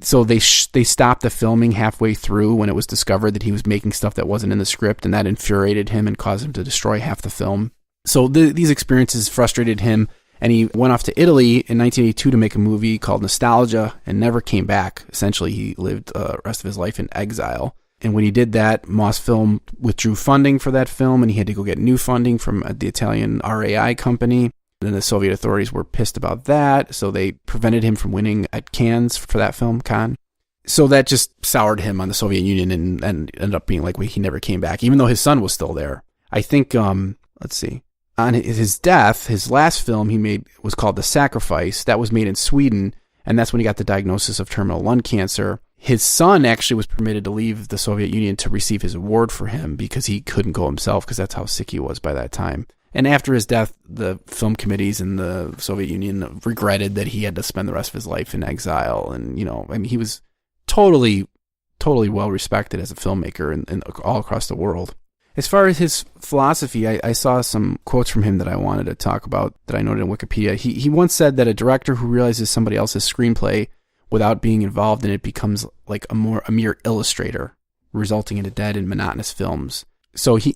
B: So they stopped the filming halfway through when it was discovered that he was making stuff that wasn't in the script, and that infuriated him and caused him to destroy half the film. So these experiences frustrated him, And he went off to Italy in 1982 to make a movie called Nostalgia and never came back. Essentially, he lived the rest of his life in exile. And when he did that, Moss Film withdrew funding for that film, and he had to go get new funding from the Italian RAI company. Then the Soviet authorities were pissed about that, so they prevented him from winning at Cannes for that film, Cannes. So that just soured him on the Soviet Union and ended up being like he never came back, even though his son was still there. I think, let's see. On his death, his last film he made was called The Sacrifice. That was made in Sweden, and that's when he got the diagnosis of terminal lung cancer. His son actually was permitted to leave the Soviet Union to receive his award for him because he couldn't go himself because that's how sick he was by that time. And after his death, the film committees in the Soviet Union regretted that he had to spend the rest of his life in exile. And, he was totally well respected as a filmmaker and all across the world. As far as his philosophy, I saw some quotes from him that I wanted to talk about that I noted in Wikipedia. He once said that a director who realizes somebody else's screenplay without being involved in it becomes like a mere illustrator, resulting in dead and monotonous films. So he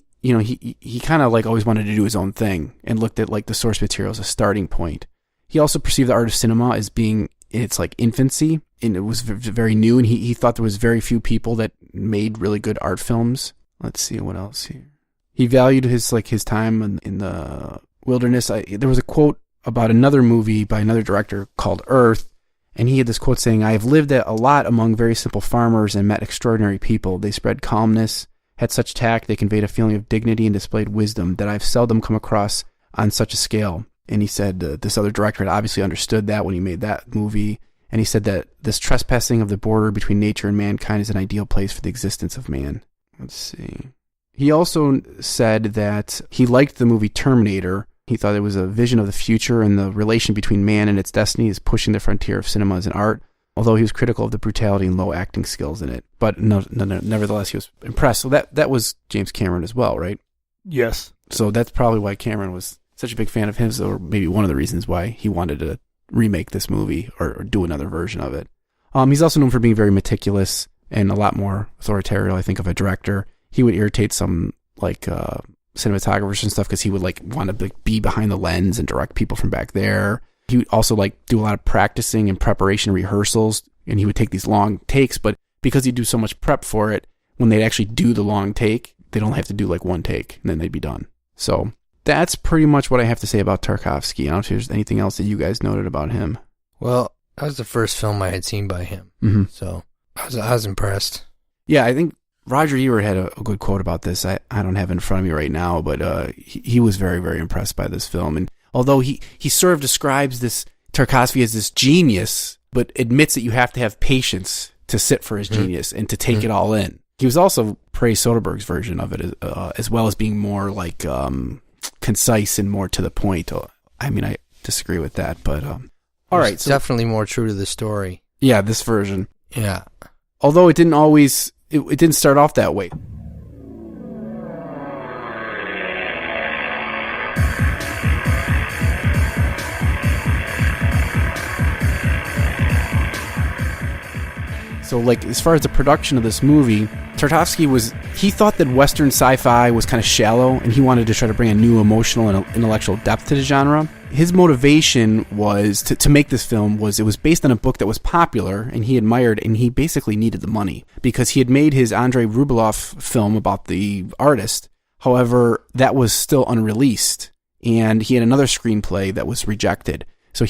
B: kind of like always wanted to do his own thing and looked at like the source material as a starting point. He also perceived the art of cinema as being in its like infancy, and it was very new, and he thought there was very few people that made really good art films. Let's see what else here. He valued his time in the wilderness. There was a quote about another movie by another director called Earth, and he had this quote saying, "I have lived a lot among very simple farmers and met extraordinary people. They spread calmness, had such tact, they conveyed a feeling of dignity and displayed wisdom that I've seldom come across on such a scale." And he said this other director had obviously understood that when he made that movie. And he said that this trespassing of the border between nature and mankind is an ideal place for the existence of man. Let's see. He also said that he liked the movie Terminator. He thought it was a vision of the future, and the relation between man and its destiny is pushing the frontier of cinema as an art, although he was critical of the brutality and low acting skills in it. But nevertheless, he was impressed. So that was James Cameron as well, right?
C: Yes.
B: So that's probably why Cameron was such a big fan of his, or maybe one of the reasons why he wanted to remake this movie or do another version of it. He's also known for being very meticulous and a lot more authoritarian, I think, of a director. He would irritate some cinematographers and stuff because he would want to be behind the lens and direct people from back there. He would also do a lot of practicing and preparation rehearsals, and he would take these long takes, but because he'd do so much prep for it, when they'd actually do the long take, they'd only have to do one take and then they'd be done. So that's pretty much what I have to say about Tarkovsky. I don't know if there's anything else that you guys noted about him.
D: Well, that was the first film I had seen by him.
B: Mm-hmm.
D: So I was impressed.
B: Yeah, I think Roger Ebert had a good quote about this. I don't have it in front of me right now, but he was very, very impressed by this film. And although he sort of describes this Tarkovsky as this genius, but admits that you have to have patience to sit for his genius and to take it all in. He was also praised Soderbergh's version of it as well as being more concise and more to the point. I mean, I disagree with that, but all right.
D: It's definitely more true to the story.
B: Yeah, this version.
D: Yeah.
B: Although it didn't always, it didn't start off that way. So, as far as the production of this movie, Tarkovsky he thought that Western sci-fi was kind of shallow, and he wanted to try to bring a new emotional and intellectual depth to the genre. His motivation was to make this film it was based on a book that was popular and he admired, and he basically needed the money because he had made his Andrei Rublev film about the artist. However, that was still unreleased, and he had another screenplay that was rejected. So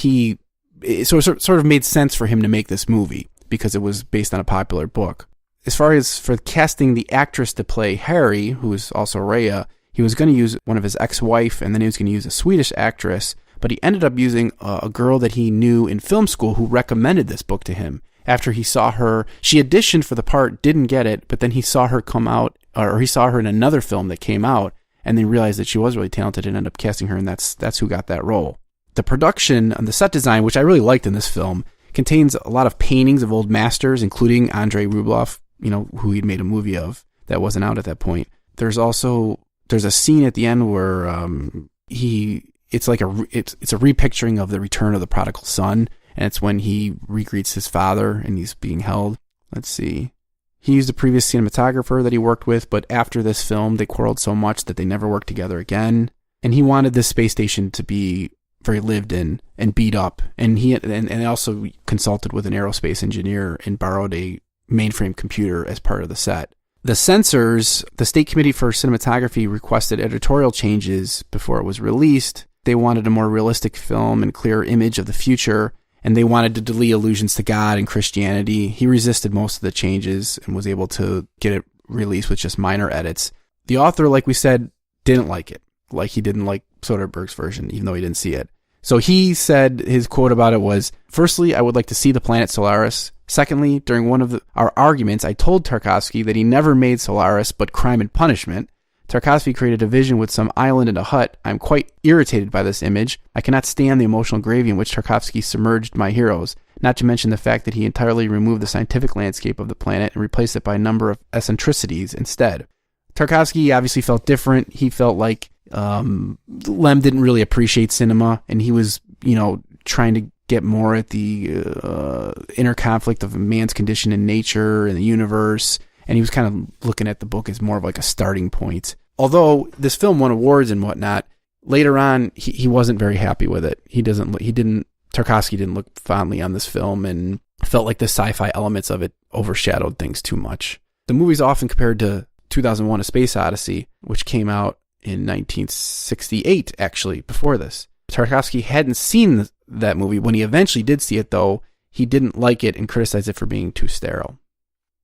B: it sort of made sense for him to make this movie because it was based on a popular book. As far as for casting the actress to play Harry, who is also Rhea, he was going to use one of his ex-wife, and then he was going to use a Swedish actress, but he ended up using a girl that he knew in film school who recommended this book to him. After he saw her, she auditioned for the part, didn't get it, but then he saw her come out, or he saw her in another film that came out, and then realized that she was really talented and ended up casting her, and that's who got that role. The production and the set design, which I really liked in this film, contains a lot of paintings of old masters, including Andrei Rublev, who he'd made a movie of that wasn't out at that point. There's a scene at the end where it's a repicturing of the return of the prodigal son, and it's when he re-greets his father and he's being held. Let's see. He used a previous cinematographer that he worked with, but after this film, they quarreled so much that they never worked together again. And he wanted this space station to be very lived in and beat up. And he also consulted with an aerospace engineer and borrowed a mainframe computer as part of the set. The censors, the State Committee for Cinematography, requested editorial changes before it was released. They wanted a more realistic film and clearer image of the future, and they wanted to delete allusions to God and Christianity. He resisted most of the changes and was able to get it released with just minor edits. The author, like we said, didn't like it. Like he didn't like Soderbergh's version, even though he didn't see it. So he said, his quote about it was, "Firstly, I would like to see the planet Solaris. Secondly, during one of our arguments, I told Tarkovsky that he never made Solaris but Crime and Punishment. Tarkovsky created a vision with some island and a hut. I'm quite irritated by this image. I cannot stand the emotional gravy in which Tarkovsky submerged my heroes, not to mention the fact that he entirely removed the scientific landscape of the planet and replaced it by a number of eccentricities instead." Tarkovsky obviously felt different. He felt like Lem didn't really appreciate cinema, and he was, trying to get more at the inner conflict of man's condition in nature and the universe, and he was kind of looking at the book as more of like a starting point. Although this film won awards and whatnot, later on he wasn't very happy with it. Tarkovsky didn't look fondly on this film and felt like the sci-fi elements of it overshadowed things too much. The movie's often compared to 2001: A Space Odyssey, which came out in 1968, actually, before this. Tarkovsky hadn't seen that movie. When he eventually did see it, though, he didn't like it and criticized it for being too sterile.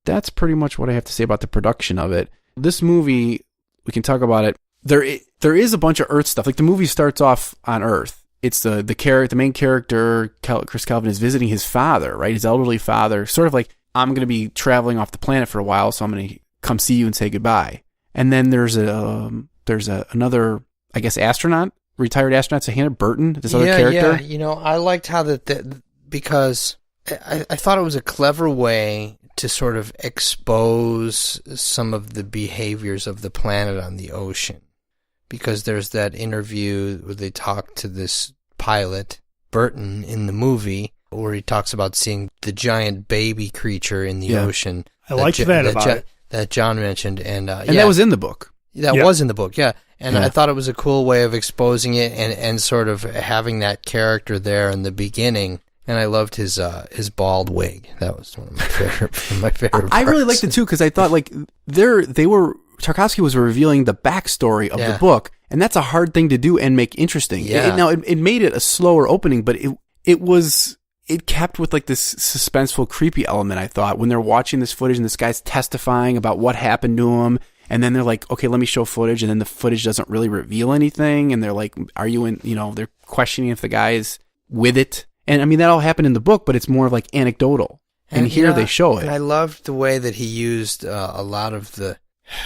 B: That's pretty much what I have to say about the production of it. This movie, we can talk about it. There is a bunch of Earth stuff. Like, the movie starts off on Earth. It's the main character, Chris Calvin, is visiting his father, right? His elderly father. Sort of like, I'm going to be traveling off the planet for a while, so I'm going to come see you and say goodbye. And then there's another, I guess, astronaut, retired astronaut, so Hannah Burton, this other character.
D: Yeah, I liked how because I thought it was a clever way to sort of expose some of the behaviors of the planet on the ocean. Because there's that interview where they talk to this pilot, Burton, in the movie, where he talks about seeing the giant baby creature in the ocean.
C: I liked that about it.
D: That John mentioned. And
B: that was in the book.
D: That was in the book, yeah. And I thought it was a cool way of exposing it and sort of having that character there in the beginning. And I loved his bald wig. That was one of my favorite
B: I really liked it too, because I thought like Tarkovsky was revealing the backstory of the book, and that's a hard thing to do and make interesting.
D: Yeah.
B: It made it a slower opening, but it kept with like this suspenseful, creepy element, I thought, when they're watching this footage and this guy's testifying about what happened to him. And then they're like, okay, let me show footage. And then the footage doesn't really reveal anything. And they're like, are you in, they're questioning if the guy is with it. And I mean, that all happened in the book, but it's more of like anecdotal. And here they show it.
D: And I loved the way that he used a lot of the,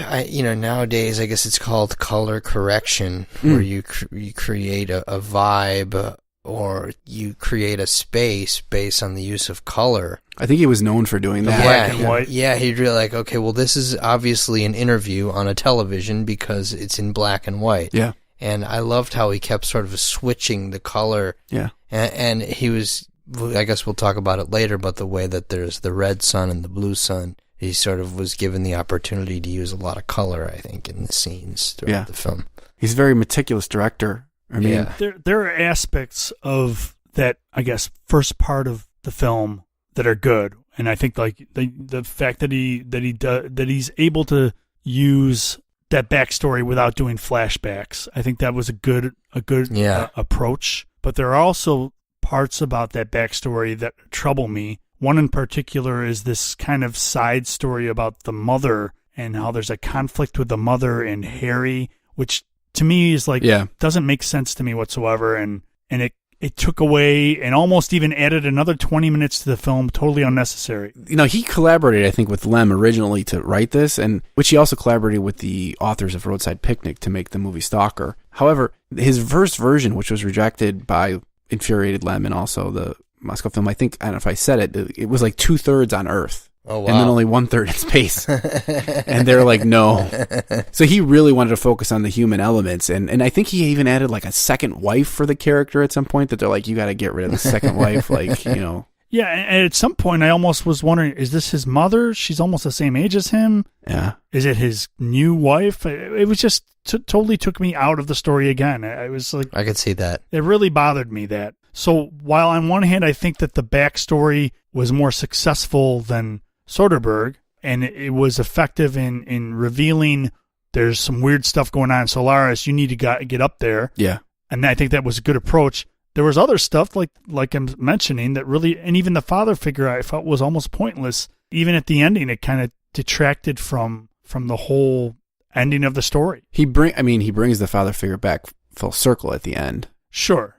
D: nowadays, I guess it's called color correction, where you create a vibe or you create a space based on the use of color.
B: I think he was known for doing that.
C: Black and white.
D: Yeah, he'd really like, okay, well, this is obviously an interview on a television because it's in black and white.
B: Yeah.
D: And I loved how he kept sort of switching the color.
B: Yeah.
D: And he was, I guess we'll talk about it later, but the way that there's the red sun and the blue sun, he sort of was given the opportunity to use a lot of color, I think, in the scenes throughout the film. He's
B: a very meticulous director. I mean,
C: there are aspects of that, I guess, first part of the film that are good, and I think like the fact that he's able to use that backstory without doing flashbacks. I think that was a good approach. But there are also parts about that backstory that trouble me. One in particular is this kind of side story about the mother and how there's a conflict with the mother and Harry, which to me is like doesn't make sense to me whatsoever, and it took away and almost even added another 20 minutes to the film, totally unnecessary.
B: He collaborated, I think, with Lem originally to write this, and which he also collaborated with the authors of Roadside Picnic to make the movie Stalker. However, his first version, which was rejected by infuriated Lem and also the Moscow Film, I don't know if I said it, it was like 2/3 on Earth.
D: Oh, wow.
B: And then only 1/3 in space. And they're like, no. So he really wanted to focus on the human elements. And I think he even added like a second wife for the character at some point, that they're like, you got to get rid of the second wife. Like,
C: Yeah, and at some point I almost was wondering, is this his mother? She's almost the same age as him.
B: Yeah.
C: Is it his new wife? It was just totally took me out of the story again. I was like,
D: I could see that.
C: It really bothered me that. So while on one hand I think that the backstory was more successful than Soderbergh, and it was effective in revealing there's some weird stuff going on in Solaris, you need to get up there.
B: Yeah.
C: And I think that was a good approach. There was other stuff like I'm mentioning that really, and even the father figure I felt was almost pointless. Even at the ending, it kind of detracted from the whole ending of the story.
B: He brings the father figure back full circle at the end.
C: Sure.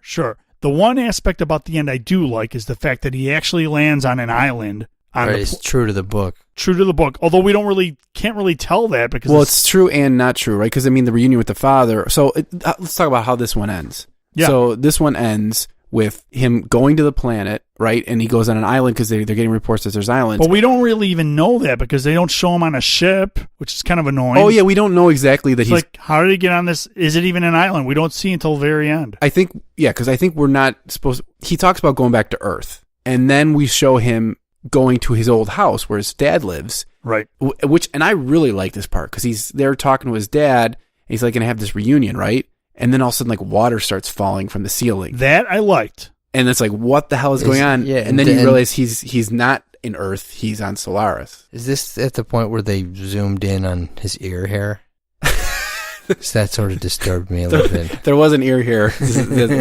C: The one aspect about the end I do like is the fact that he actually lands on an island.
D: It's true to the book.
C: True to the book. Although we can't really tell that because
B: it's true and not true, right? Because the reunion with the father. So let's talk about how this one ends.
C: Yeah.
B: So this one ends with him going to the planet, right? And he goes on an island because they're getting reports that there's islands.
C: But we don't really even know that because they don't show him on a ship, which is kind of annoying.
B: Oh, yeah, we don't know exactly that
C: it's like, how did he get on this? Is it even an island? We don't see until the very end.
B: I think, because I think we're not supposed he talks about going back to Earth. And then we show him going to his old house where his dad lives.
C: Right.
B: And I really like this part because he's there talking to his dad. And he's like going to have this reunion, right? And then all of a sudden, like, water starts falling from the ceiling.
C: That I liked.
B: And it's like, what the hell is going on?
D: Yeah,
B: and then you realize he's not in Earth. He's on Solaris.
D: Is this at the point where they zoomed in on his ear hair? So that sort of disturbed me a little bit.
B: There was an ear hair. They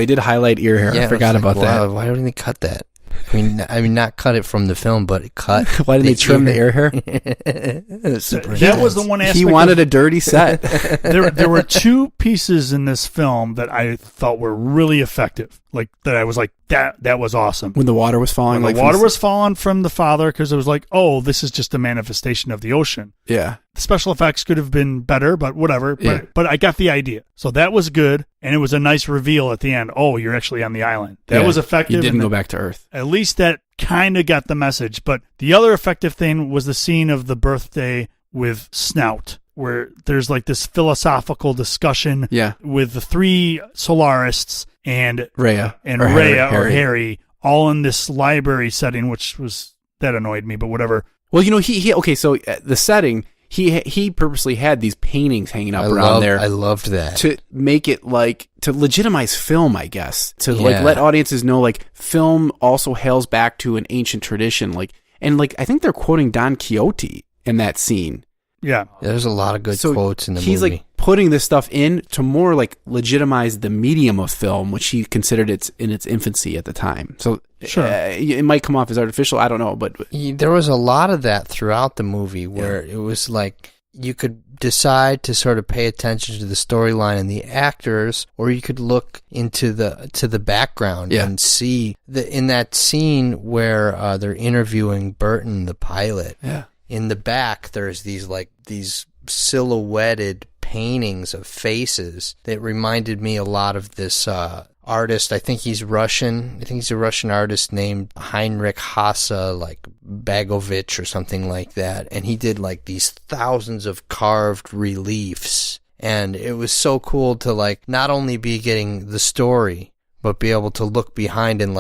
B: did highlight ear hair.
D: Yeah,
B: I forgot about that.
D: Why don't they cut that? I mean, not cut it from the film, but cut.
B: Why did they trim the ear hair?
C: That was the one aspect.
B: He wanted a dirty set.
C: There were two pieces in this film that I thought were really effective. Like that, I was like, that was awesome.
B: When the water was falling,
C: when the water was falling from the father, because it was like, oh, this is just a manifestation of the ocean.
B: Yeah.
C: The special effects could have been better, but whatever.
B: Yeah.
C: But I got the idea. So that was good, and it was a nice reveal at the end. Oh, you're actually on the island. That was effective.
B: You didn't go back to Earth.
C: At least that kind of got the message. But the other effective thing was the scene of the birthday with Snout, where there's like this philosophical discussion with the three Solarists and
B: Rhea
C: or Harry all in this library setting, which was that annoyed me, but whatever.
B: Well, so the setting, he purposely had these paintings hanging up around there.
D: I loved that.
B: To make it to legitimize film, I guess. To let audiences know film also hails back to an ancient tradition. I think they're quoting Don Quixote in that scene.
C: Yeah.
D: There's a lot of good quotes in the movie.
B: He's putting this stuff in to more legitimize the medium of film, which he considered in its infancy at the time. So
C: sure.
B: It might come off as artificial. I don't know, but
D: there was a lot of that throughout the movie where it was you could decide to sort of pay attention to the storyline and the actors, or you could look into the background and see in that scene where they're interviewing Burton, the pilot.
B: Yeah.
D: In the back, there's these silhouetted paintings of faces that reminded me a lot of this artist. I think he's Russian. I think he's a Russian artist named Heinrich Hasse, Bagovich or something like that. And he did these thousands of carved reliefs. And it was so cool to not only be getting the story, but be able to look behind and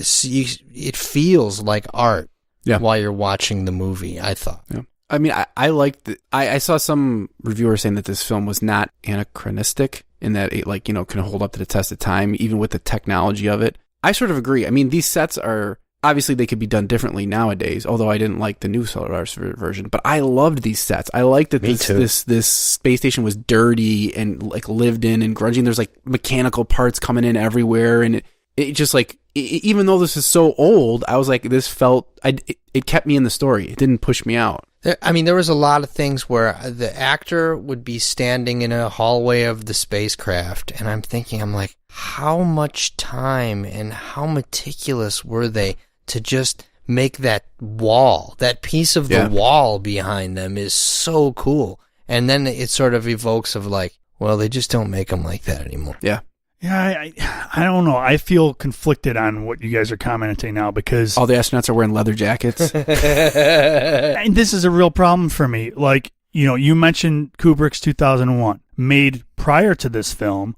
D: see, it feels like art.
B: Yeah.
D: While you're watching the movie, I thought.
B: Yeah. I mean, I liked I saw some reviewers saying that this film was not anachronistic in that it can hold up to the test of time, even with the technology of it. I sort of agree. I mean, these sets are obviously they could be done differently nowadays, although I didn't like the new Solaris version, but I loved these sets. I liked that this space station was dirty and lived in and grungy. There's mechanical parts coming in everywhere, and it just even though this is so old, I was this felt, it kept me in the story. It didn't push me out.
D: There was a lot of things where the actor would be standing in a hallway of the spacecraft, and I'm thinking, how much time and how meticulous were they to just make that wall? That piece of the wall behind them is so cool. And then it sort of evokes of well, they just don't make them like that anymore.
B: Yeah.
C: Yeah, I don't know. I feel conflicted on what you guys are commenting now because
B: all the astronauts are wearing leather jackets.
C: And this is a real problem for me. You mentioned Kubrick's 2001, made prior to this film,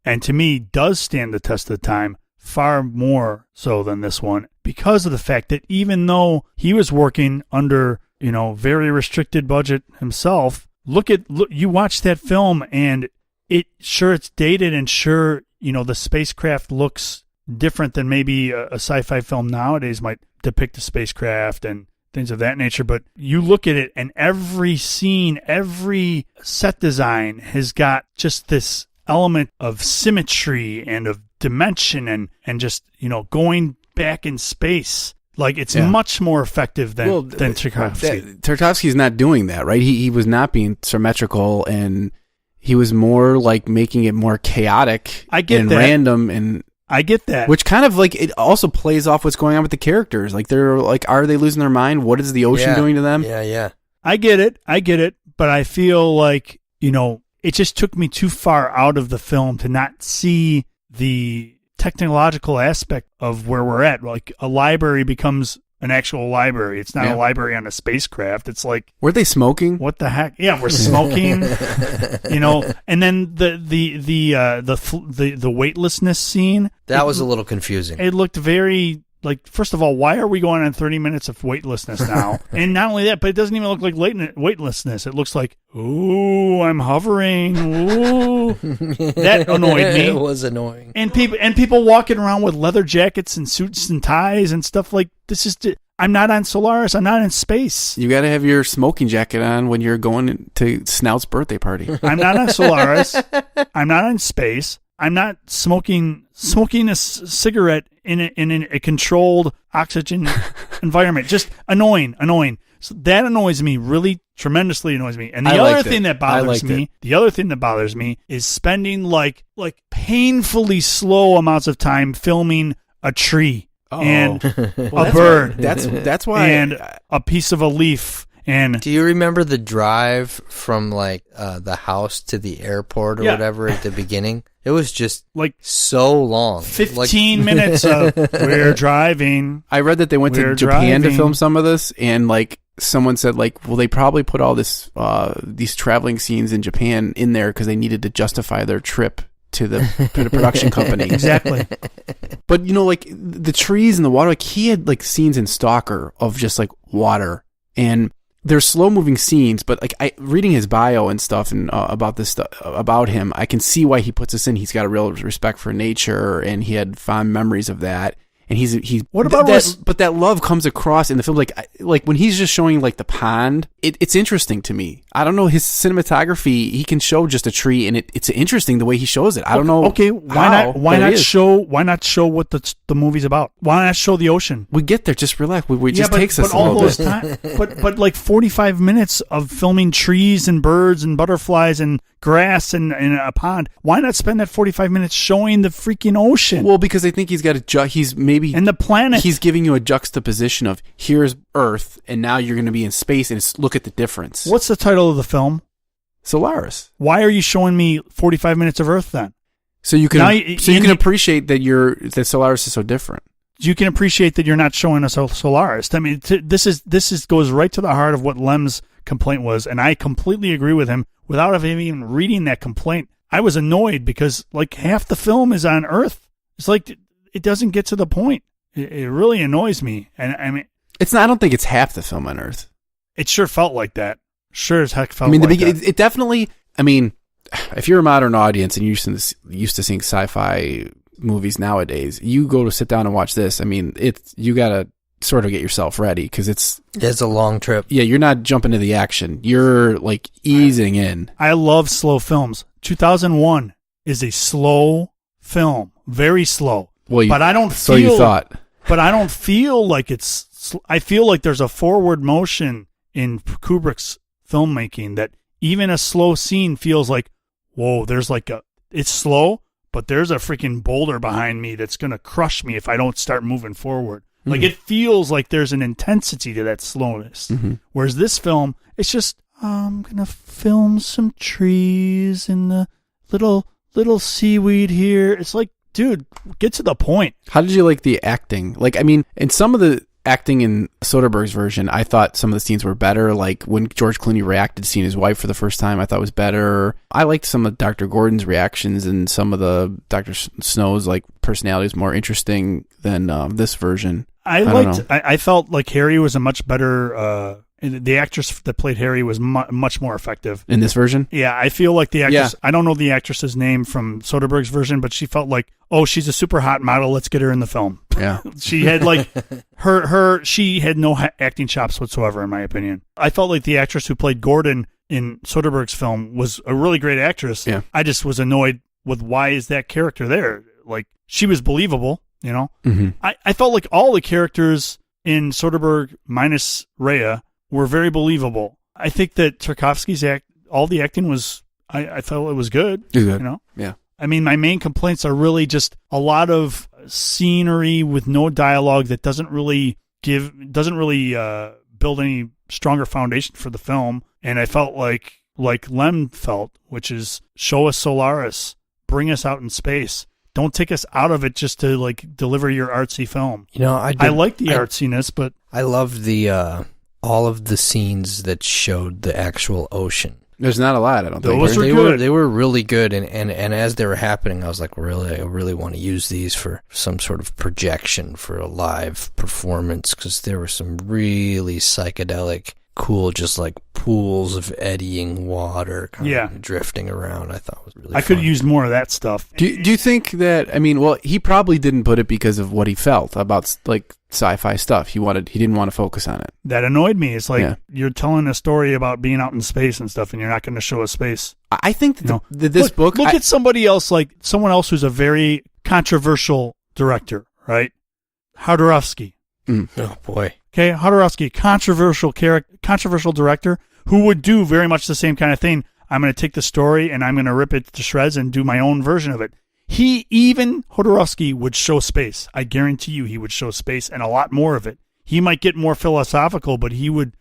C: and to me does stand the test of time, far more so than this one because of the fact that even though he was working under, very restricted budget himself, look, you watch that film and it's dated and the spacecraft looks different than maybe a sci-fi film nowadays might depict a spacecraft and things of that nature. But you look at it and every scene, every set design has got just this element of symmetry and of dimension and just, going back in space. Like, it's much more effective than Tarkovsky.
B: Tarkovsky's not doing that, right? He was not being symmetrical, and he was more like making it more chaotic random. And
C: I get that.
B: Which kind of like, it also plays off what's going on with the characters. Like, they're like, are they losing their mind? What is the ocean doing to them?
D: Yeah.
C: I get it. But I feel like, it just took me too far out of the film to not see the technological aspect of where we're at. Like, a library becomes an actual library. It's not a library on a spacecraft. It's like,
B: were they smoking?
C: What the heck? Yeah, we're smoking. And then the weightlessness scene.
D: That was a little confusing.
C: It looked very like, first of all, why are we going on 30 minutes of weightlessness now? And not only that, but it doesn't even look like weightlessness. It looks like, ooh, I'm hovering. Ooh. That annoyed me.
D: It was annoying.
C: And people walking around with leather jackets and suits and ties and stuff like this. I'm not on Solaris. I'm not in space.
B: You got to have your smoking jacket on when you're going to Snout's birthday party.
C: I'm not on Solaris. I'm not in space. I'm not smoking a cigarette in a controlled oxygen environment. Just annoying. So that annoys me, really tremendously annoys me. And the other thing that bothers me is spending like painfully slow amounts of time filming a tree and a bird.
B: That's why.
C: And a piece of a leaf. And
D: do you remember the drive from like the house to the airport or whatever at the beginning? It was just like so long.
C: 15 minutes of we're driving.
B: I read that they went to Japan to film some of this, and like someone said, like, well, they probably put all this these traveling scenes in Japan in there because they needed to justify their trip to the production company.
C: Exactly.
B: But like the trees and the water, like he had like scenes in Stalker of just like water, and there's slow moving scenes, but like reading his bio and stuff and about this stuff about him, I can see why he puts this in. He's got a real respect for nature, and he had fond memories of that. And he's
C: what about
B: but that love comes across in the film, like when he's just showing like the pond. It's interesting to me. I don't know, his cinematography. He can show just a tree, and it's interesting the way he shows it. I don't know.
C: Okay, why not show what the movie's about? Why not show the ocean?
B: We get there. Just relax. It just takes us a little bit.
C: But like 45 minutes of filming trees and birds and butterflies and grass and a pond. Why not spend that 45 minutes showing the freaking ocean?
B: Well, because I think he's got
C: and the planet.
B: He's giving you a juxtaposition of here's Earth, and now you're going to be in space, and look at the difference.
C: What's the title of the film?
B: Solaris.
C: Why are you showing me 45 minutes of Earth then?
B: So you can appreciate that Solaris is so different.
C: You can appreciate that you're not showing us Solaris. I mean, this goes right to the heart of what Lem's complaint was, and I completely agree with him. Without him even reading that complaint, I was annoyed because like half the film is on Earth. It's like it doesn't get to the point. It really annoys me. And I mean,
B: it's not. I don't think it's half the film on Earth.
C: It sure felt like that. Sure as heck felt. I mean, that.
B: It definitely. I mean, if you're a modern audience and you're used to seeing sci-fi movies nowadays, you go to sit down and watch this. I mean, you gotta sort of get yourself ready because it's
D: a long trip.
B: Yeah, you're not jumping to the action. You're like easing in.
C: I love slow films. 2001 is a slow film, very slow.
B: Well,
C: but I don't feel.
B: So you thought.
C: But I don't feel like it's. I feel like there's a forward motion in Kubrick's filmmaking that even a slow scene feels like, whoa, there's like it's slow, but there's a freaking boulder behind me that's going to crush me if I don't start moving forward. Mm-hmm. Like it feels like there's an intensity to that slowness. Mm-hmm. Whereas this film, it's just, I'm going to film some trees and the little seaweed here. It's like, dude, get to the point.
B: How did you like the acting? Like, I mean, in some of the acting in Soderbergh's version, I thought some of the scenes were better. Like when George Clooney reacted to seeing his wife for the first time, I thought was better. I liked some of Dr. Gordon's reactions, and some of the Dr. Snow's like personality is more interesting than this version.
C: I felt like Harry was a much better. The actress that played Harry was much more effective
B: in this version.
C: Yeah, I feel like the actress. Yeah. I don't know the actress's name from Soderbergh's version, but she felt like, oh, she's a super hot model. Let's get her in the film.
B: Yeah,
C: she had like she had no acting chops whatsoever, in my opinion. I felt like the actress who played Gordon in Soderbergh's film was a really great actress.
B: Yeah,
C: I just was annoyed with why is that character there? Like she was believable, you know.
B: Mm-hmm.
C: I felt like all the characters in Soderbergh minus Rhea were very believable. I think that Tarkovsky's all the acting was, I felt it was good.
B: It's good.
C: You know?
B: Yeah.
C: I mean, my main complaints are really just a lot of scenery with no dialogue that doesn't really build any stronger foundation for the film. And I felt like Lem felt, which is show us Solaris, bring us out in space. Don't take us out of it just to like deliver your artsy film.
D: You know,
C: I like the artsiness, but
D: I love the all of the scenes that showed the actual ocean.
B: There's not a lot, I don't think.
C: Those were good.
D: They were really good, and as they were happening, I was like, I really want to use these for some sort of projection for a live performance, because there were some really psychedelic, cool, just like pools of eddying water kind of drifting around. I thought it was really fun.
C: could use more of that stuff.
B: Do you think that, I mean, well, he probably didn't put it because of what he felt about like sci-fi stuff. He didn't want to focus on it.
C: That annoyed me. It's like you're telling a story about being out in space and stuff, and you're not going to show us space.
B: I think that this book...
C: Look at somebody else, like someone else who's a very controversial director, right? Jodorowsky.
D: Oh, boy.
C: Okay, Jodorowsky, controversial director who would do very much the same kind of thing. I'm going to take the story and I'm going to rip it to shreds and do my own version of it. Jodorowsky would show space. I guarantee you he would show space and a lot more of it. He might get more philosophical, but he would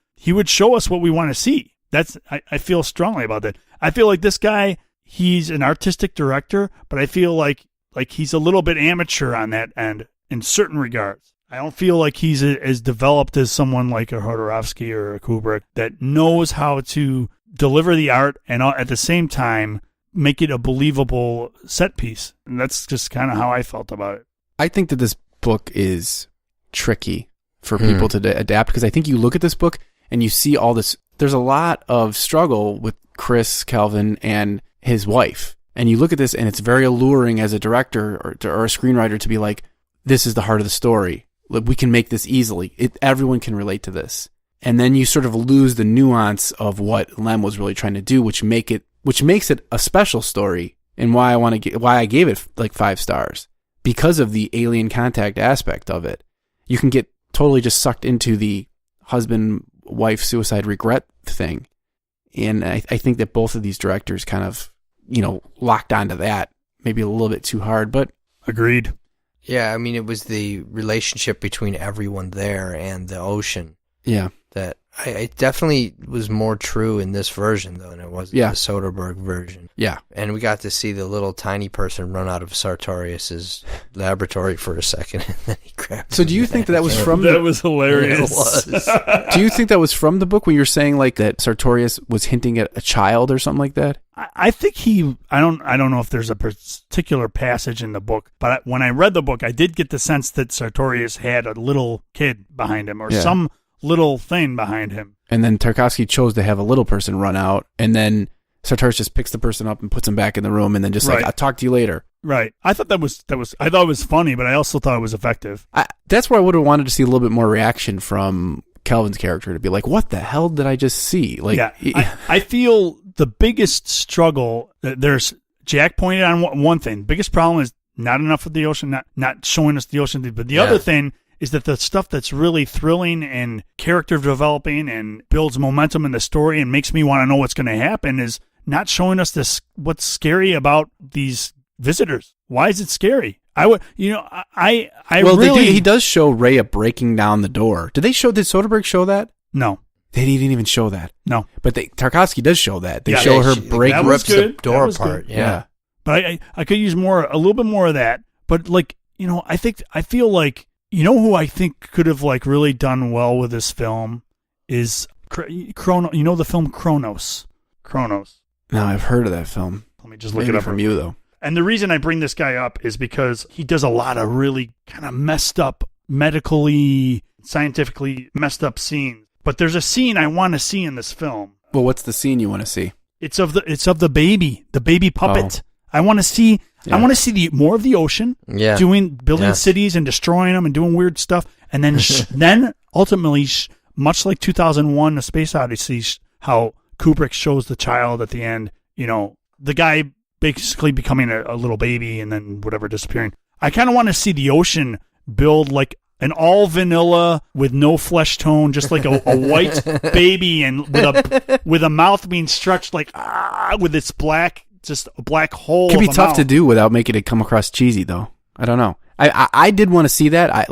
C: show us what we want to see. I feel strongly about that. I feel like this guy, he's an artistic director, but I feel like he's a little bit amateur on that end in certain regards. I don't feel like he's as developed as someone like a Jodorowsky or a Kubrick that knows how to deliver the art and at the same time make it a believable set piece. And that's just kind of how I felt about it.
B: I think that this book is tricky for people to adapt, because I think you look at this book and you see all this. There's a lot of struggle with Chris Kelvin and his wife. And you look at this and it's very alluring as a director or a screenwriter to be like, this is the heart of the story. We can make this easily. Everyone can relate to this. And then you sort of lose the nuance of what Lem was really trying to do, which makes it a special story, and why I gave it like 5 stars, because of the alien contact aspect of it. You can get totally just sucked into the husband-wife suicide regret thing. And I think that both of these directors kind of, locked onto that maybe a little bit too hard, but
C: agreed.
D: Yeah, I mean, it was the relationship between everyone there and the ocean.
B: Yeah.
D: That it definitely was more true in this version, though, than it was in the Soderbergh version.
B: Yeah.
D: And we got to see the little tiny person run out of Sartorius's laboratory for a second, and then he grabbed
B: So do you think that was from
C: That was hilarious.
D: It was.
B: Do you think that was from the book when you're saying like that Sartorius was hinting at a child or something like that?
C: I think I don't know if there's a particular passage in the book, but when I read the book, I did get the sense that Sartorius had a little kid behind him or some little thing behind him. And
B: then Tarkovsky chose to have a little person run out, and then Sartorius just picks the person up and puts him back in the room, and then just like, I'll talk to you later.
C: Right. I thought I thought it was funny, but I also thought it was effective.
B: That's where I would have wanted to see a little bit more reaction from Kelvin's character, to be like, what the hell did I just see? Like,
C: I feel the biggest struggle, there's Jack pointed on one thing. Biggest problem is not enough of the ocean, not showing us the ocean. But the other thing is that the stuff that's really thrilling and character developing and builds momentum in the story and makes me want to know what's going to happen is not showing us what's scary about these visitors. Why is it scary? He
B: does show Rhea breaking down the door. Did Soderbergh show that?
C: No.
B: They didn't even show that.
C: No.
B: But Tarkovsky does show that. They show her break
D: rips the door apart.
B: Yeah.
C: But I could use a little bit more of that. But I feel like You know who I think could have like really done well with this film is Chrono. You know the film Kronos? Kronos.
B: No, I've heard of that film.
C: Let me just look it up
B: from you, though.
C: And the reason I bring this guy up is because he does a lot of really kind of messed up, medically, scientifically messed up scenes. But there's a scene I want to see in this film.
B: Well, what's the scene you want to see?
C: It's of the baby puppet.
B: Oh.
C: I want to see more of the ocean, building cities and destroying them and doing weird stuff, and then then ultimately, much like 2001: A Space Odyssey, how Kubrick shows the child at the end, the guy basically becoming a little baby and then whatever disappearing. I kind of want to see the ocean build like an all vanilla with no flesh tone, just like a white baby and with a mouth being stretched like with its black, just a black hole.
B: It could be tough
C: mouth
B: to do without making it come across cheesy, though. I don't know. I did want to see that.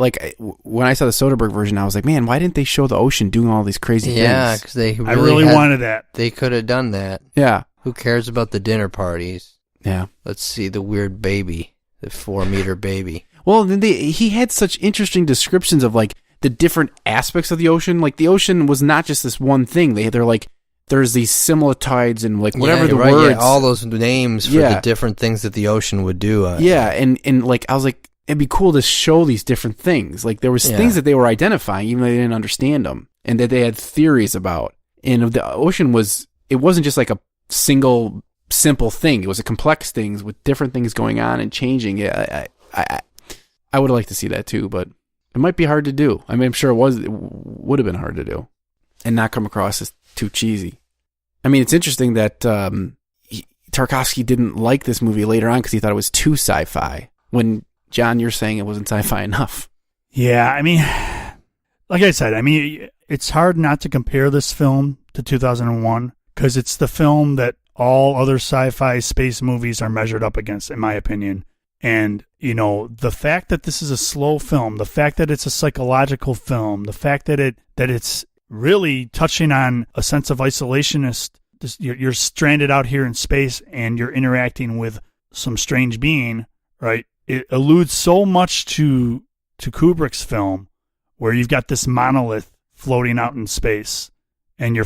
B: When I saw the Soderbergh version, I was like, man, why didn't they show the ocean doing all these crazy things?
D: Yeah, because
C: I really wanted that.
D: They could have done that.
B: Yeah.
D: Who cares about the dinner parties?
B: Yeah.
D: Let's see the weird baby, the 4-meter baby.
B: Well, he had such interesting descriptions of like the different aspects of the ocean. Like the ocean was not just this one thing. They're like, there's these similitudes and like whatever the words.
D: Yeah, all those names for the different things that the ocean would do.
B: And like I was like, it'd be cool to show these different things. Like there was things that they were identifying, even though they didn't understand them, and that they had theories about. And the ocean it wasn't just like a single simple thing. It was a complex things with different things going on and changing. Yeah, I would like to see that too, but it might be hard to do. I mean, I'm sure it would have been hard to do, and not come across as too cheesy. I mean, it's interesting that Tarkovsky didn't like this movie later on because he thought it was too sci-fi. When John, you're saying it wasn't sci-fi enough.
C: Yeah, I mean, like I said, it's hard not to compare this film to 2001 because it's the film that all other sci-fi space movies are measured up against, in my opinion. And, the fact that this is a slow film, the fact that it's a psychological film, the fact that it's really touching on a sense of isolationist. You're stranded out here in space and you're interacting with some strange being, right? It alludes so much to Kubrick's film, where you've got this monolith floating out in space, and you're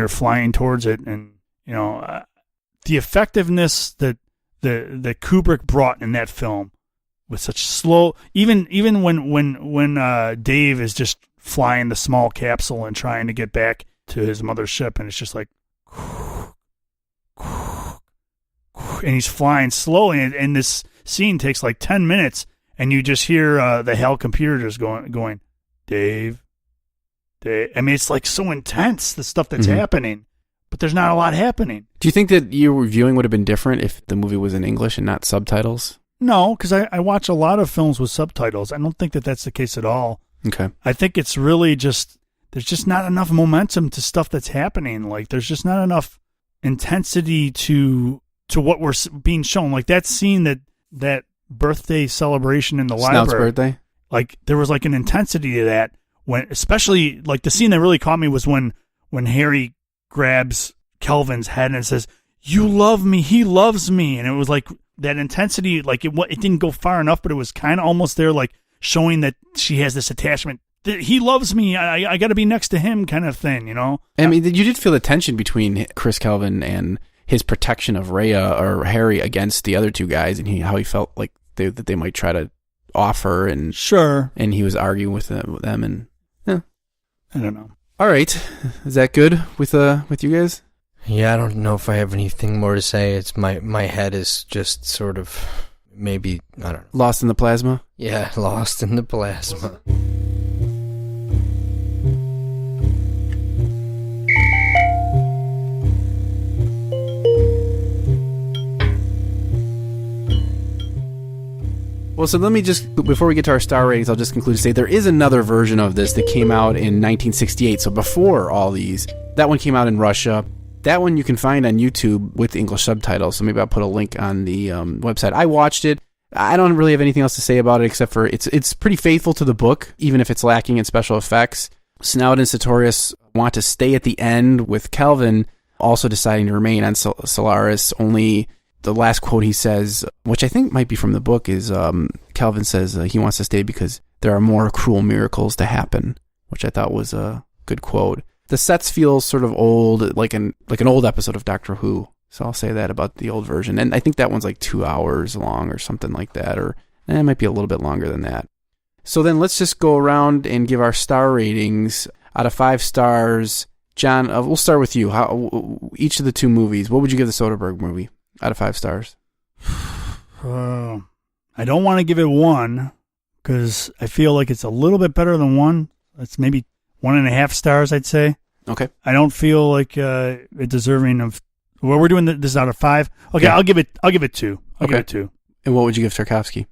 C: flying towards it, and the effectiveness that Kubrick brought in that film with such slow, even when Dave is just flying the small capsule and trying to get back to his mother's ship, and it's just like, and he's flying slowly, and this scene takes like 10 minutes, and you just hear the HAL computer just going, Dave. I mean, it's like so intense, the stuff that's happening, but there's not a lot happening.
B: Do you think that your viewing would have been different if the movie was in English and not subtitles?
C: No, because I watch a lot of films with subtitles. I don't think that that's the case at all.
B: Okay.
C: I think it's really just, there's just not enough momentum to stuff that's happening. Like, there's just not enough intensity to what we're being shown. Like, that scene, that birthday celebration in the
B: Snout's
C: library.
B: birthday?
C: Like, there was like an intensity to that. When, especially, like, the scene that really caught me was when Harry grabs Kelvin's head and says, "You love me, he loves me." And it was like that intensity, like it didn't go far enough, but it was kind of almost there, like showing that she has this attachment. He loves me, I got to be next to him kind of thing, I mean,
B: you did feel the tension between Chris Kelvin and his protection of Rhea or Harry against the other two guys, and how he felt like that they might try to offer, and
C: sure,
B: and he was arguing with them, and
C: I don't know.
B: All right, is that good with you guys?
D: Yeah, I don't know if I have anything more to say. It's my head is just sort of maybe, I don't know.
B: Lost in the plasma?
D: Yeah, lost in the plasma.
B: Well, so let me just, before we get to our star ratings, I'll just conclude to say there is another version of this that came out in 1968, so before all these. That one came out in Russia. That one you can find on YouTube with English subtitles, so maybe I'll put a link on the website. I watched it. I don't really have anything else to say about it except for it's pretty faithful to the book, even if it's lacking in special effects. Snout and Sartorius want to stay at the end, with Kelvin also deciding to remain on Solaris. Only the last quote he says, which I think might be from the book, is Kelvin says he wants to stay because there are more cruel miracles to happen, which I thought was a good quote. The sets feel sort of old, like an old episode of Doctor Who. So I'll say that about the old version. And I think that one's like 2 hours long or something like that, or it might be a little bit longer than that. So then let's just go around and give our star ratings out of 5 stars. John, we'll start with you. Each of the 2 movies, what would you give the Soderbergh movie out of 5 stars?
C: I don't want to give it 1 because I feel like it's a little bit better than 1. It's maybe 1.5 stars, I'd say.
B: Okay.
C: I don't feel like it's deserving of. Well, we're doing this out of 5. Okay, yeah. I'll give it 2. I'll give it 2.
B: And what would you give Tarkovsky?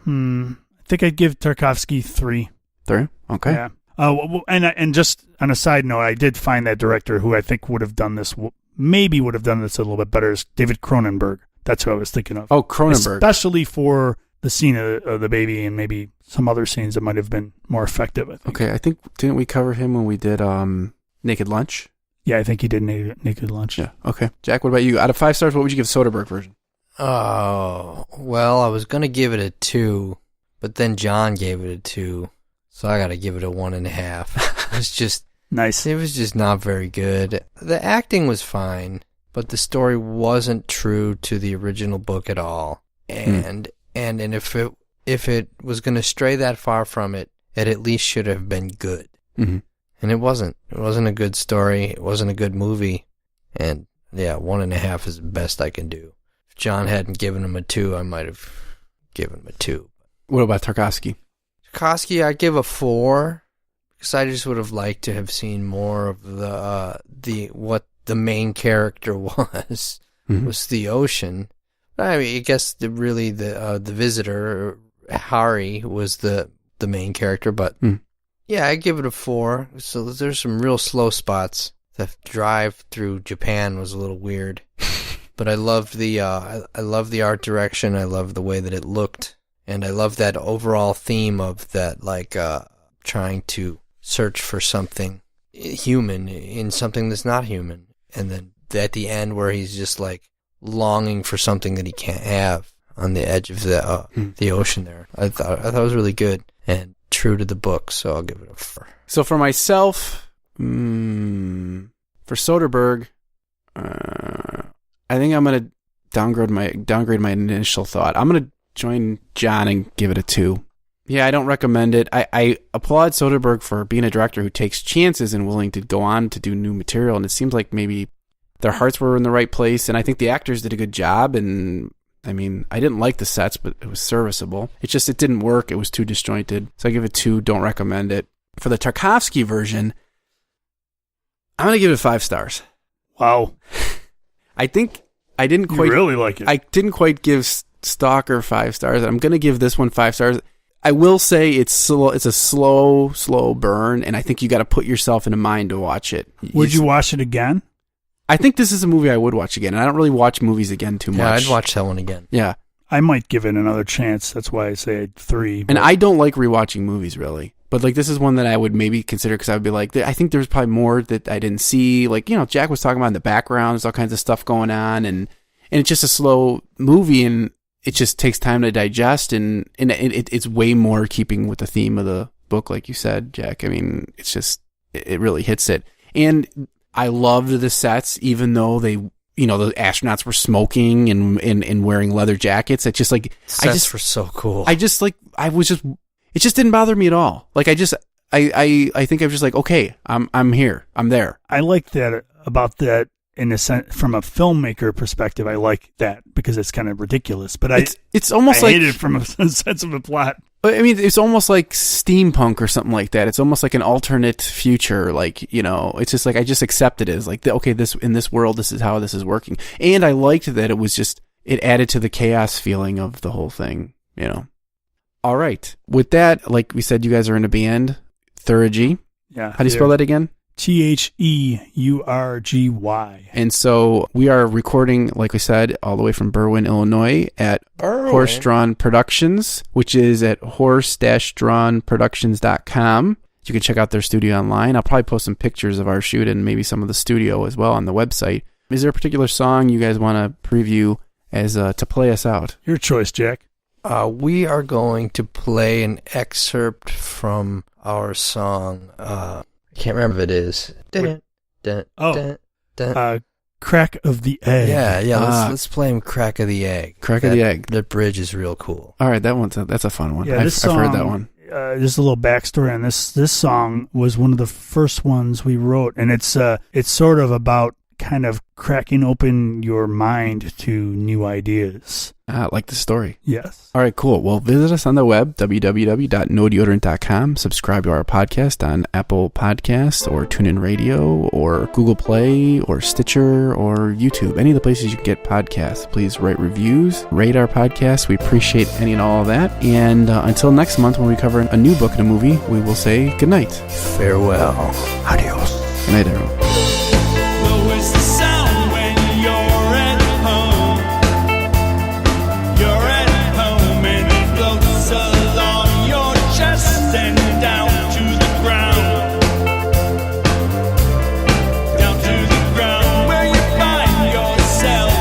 C: I think I'd give Tarkovsky 3.
B: 3? Okay.
C: Yeah. And just on a side note, I did find that director who I think would have done this, maybe would have done this a little bit better, is David Cronenberg. That's who I was thinking of.
B: Oh, Cronenberg.
C: Especially for the scene of the baby and maybe some other scenes that might have been more effective, I think.
B: Okay, I think, didn't we cover him when we did Naked Lunch?
C: Yeah, I think he did Naked Lunch.
B: Yeah, okay. Jack, what about you? Out of 5 stars, what would you give Soderbergh version?
D: Oh, well, I was going to give it a 2, but then John gave it a 2, so I got to give it a 1.5. It's just...
C: Nice.
D: It was just not very good. The acting was fine, but the story wasn't true to the original book at all. And if it was going to stray that far from it, it at least should have been good.
B: Mm-hmm.
D: And it wasn't. It wasn't a good story. It wasn't a good movie. And yeah, 1.5 is the best I can do. If John hadn't given him a 2, I might have given him a 2.
B: What about Tarkovsky?
D: Tarkovsky, I'd give a 4. Because I just would have liked to have seen more of what the main character was, was the ocean. I mean, I guess the visitor, Harry, was the main character, but yeah, I give it a 4. So there's some real slow spots. The drive through Japan was a little weird, but I loved the art direction. I loved the way that it looked, and I loved that overall theme of that, like trying to search for something human in something that's not human, and then at the end where he's just like longing for something that he can't have on the edge of the ocean there. I thought it was really good and true to the book, so I'll give it a 4.
B: So for myself, for Soderbergh, I think I'm gonna downgrade my initial thought. I'm gonna join John and give it a 2. Yeah, I don't recommend it. I applaud Soderbergh for being a director who takes chances and willing to go on to do new material, and it seems like maybe their hearts were in the right place, and I think the actors did a good job, and I mean, I didn't like the sets, but it was serviceable. It didn't work. It was too disjointed. So I give it 2, don't recommend it. For the Tarkovsky version, I'm going to give it 5 stars.
C: Wow.
B: I think I didn't quite...
C: You really like it.
B: I didn't quite give Stalker 5 stars. I'm going to give this one 5 stars. I will say it's a slow burn, and I think you got to put yourself in a mind to watch it.
C: Would you watch it again?
B: I think this is a movie I would watch again, and I don't really watch movies again too much.
D: Yeah, I'd watch that one again.
B: Yeah.
C: I might give it another chance. That's why I say 3.
B: And I don't like rewatching movies, really. But like this is one that I would maybe consider because I would be like, I think there's probably more that I didn't see. Like, Jack was talking about in the background, there's all kinds of stuff going on, and it's just a slow movie, and it just takes time to digest, and it's way more keeping with the theme of the book, like you said, Jack. I mean, it's just, it really hits it. And I loved the sets, even though they, the astronauts were smoking and wearing leather jackets. It's just like,
D: sets were so cool.
B: It just didn't bother me at all. Like, I think I'm just like, okay, I'm here. I'm there.
C: I like that about that. In a sense, from a filmmaker perspective, I like that because it's kind of ridiculous. But
B: it's almost
C: I hate it from a sense of the plot.
B: I mean, it's almost like steampunk or something like that. It's almost like an alternate future. Like, it's just like I just accept it as like, okay, in this world, this is how this is working. And I liked that it added to the chaos feeling of the whole thing. All right. With that, like we said, you guys are in a band, Theurgy.
C: Yeah.
B: How do you spell that again?
C: Theurgy.
B: And so we are recording, like we said, all the way from Berwyn, Illinois at Horse Drawn Productions, which is at horse-drawnproductions.com. You can check out their studio online. I'll probably post some pictures of our shoot and maybe some of the studio as well on the website. Is there a particular song you guys want to preview as to play us out?
C: Your choice, Jack.
D: We are going to play an excerpt from our song. I can't remember if it is.
C: Crack of the Egg.
D: Yeah. Let's play him Crack of the Egg.
B: Crack of the Egg.
D: The bridge is real cool.
B: All right, that's a fun one.
C: Yeah,
B: I've heard that one.
C: Just a little backstory on this. This song was one of the first ones we wrote, and it's sort of about kind of cracking open your mind to new ideas.
B: Like the story.
C: Yes.
B: All right, cool. Well, visit us on the web, www.nodeodorant.com. Subscribe to our podcast on Apple Podcasts or TuneIn Radio or Google Play or Stitcher or YouTube. Any of the places you can get podcasts. Please write reviews, rate our podcast. We appreciate any and all of that. And until next month when we cover a new book and a movie, we will say good night.
D: Farewell. Adios.
B: Good night, everyone.
E: Where's the sound when you're at home? You're at home and it floats along your chest and down to the ground. Down to the ground where you find yourself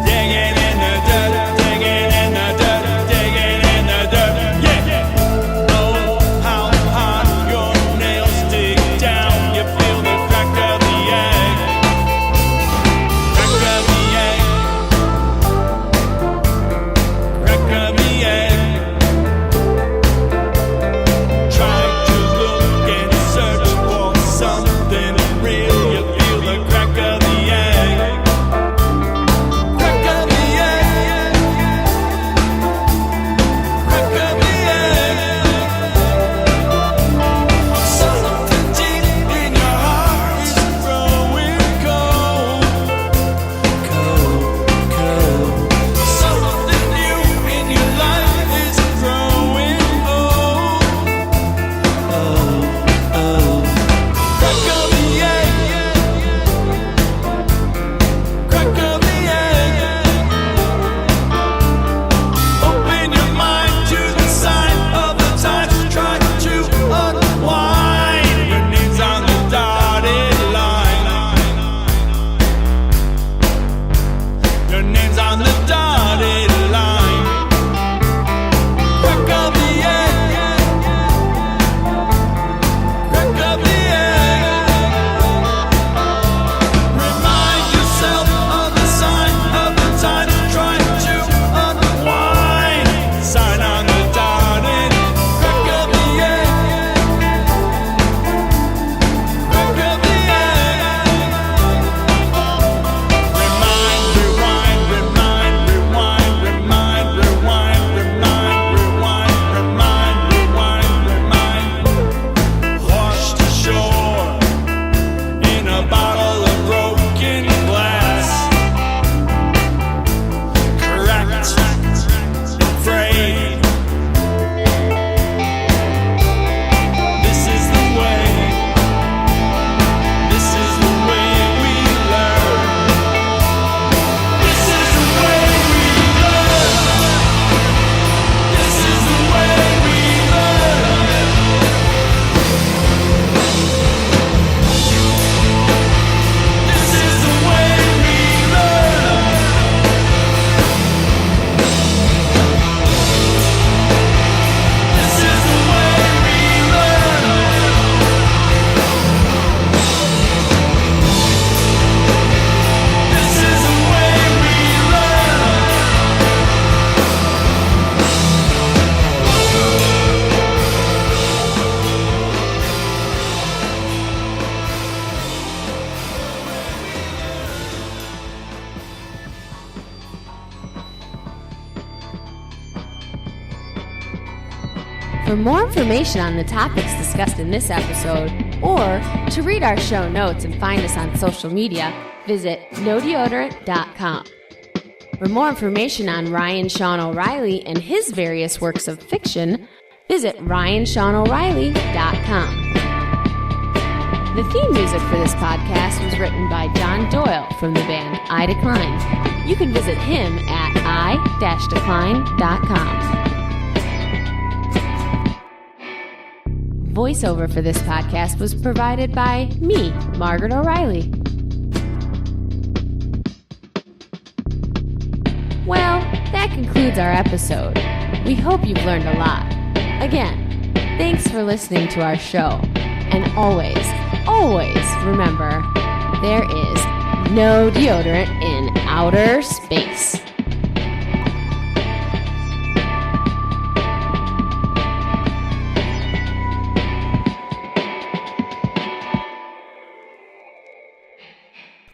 E: digging in the dirt, digging in the dirt, digging in the dirt. Yeah. Oh, how hard your nails dig down. You feel the crack of the egg. Crack of the egg. Crack of the egg. Try to look and search for something real. You feel the crack of the egg. Crack of the egg. Crack of the egg. Something deep in your heart is growing cold. Something new in your life is growing old. Crack of the egg. Crack of the egg. Open your mind to the sign of the times. Try to unwind. Your name's on the dotted line. Your name's on the dotted line. Crack of the egg. Crack of the egg. Remind yourself of the sign of the times. Try to unwind. Sign on the dotted. Crack of the egg. Crack of the egg. Remind, rewind, remind, rewind, remind, rewind, remind, rewind, remind, rewind, remind. Washed ashore in a bottle of broken glass. Cracked, frayed. This is the way. This is the way we learn. This is the way we learn. This is the way we learn. This is the way we learn. This is the way we learn. This is the way we
A: For more information on the topics discussed in this episode, or to read our show notes and find us on social media, visit nodeodorant.com. For more information on Ryan Sean O'Reilly and his various works of fiction, visit ryanseanoreilly.com. The theme music for this podcast was written by John Doyle from the band I Decline. You can visit him at i-decline.com. Voiceover for this podcast was provided by me, Margaret O'Reilly. Well, that concludes our episode. We hope you've learned a lot. Again, thanks for listening to our show. And always, always remember, there is no deodorant in outer space.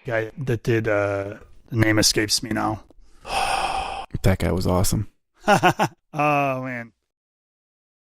C: Guy that did the name escapes me now.
B: That guy was awesome.
C: Oh man.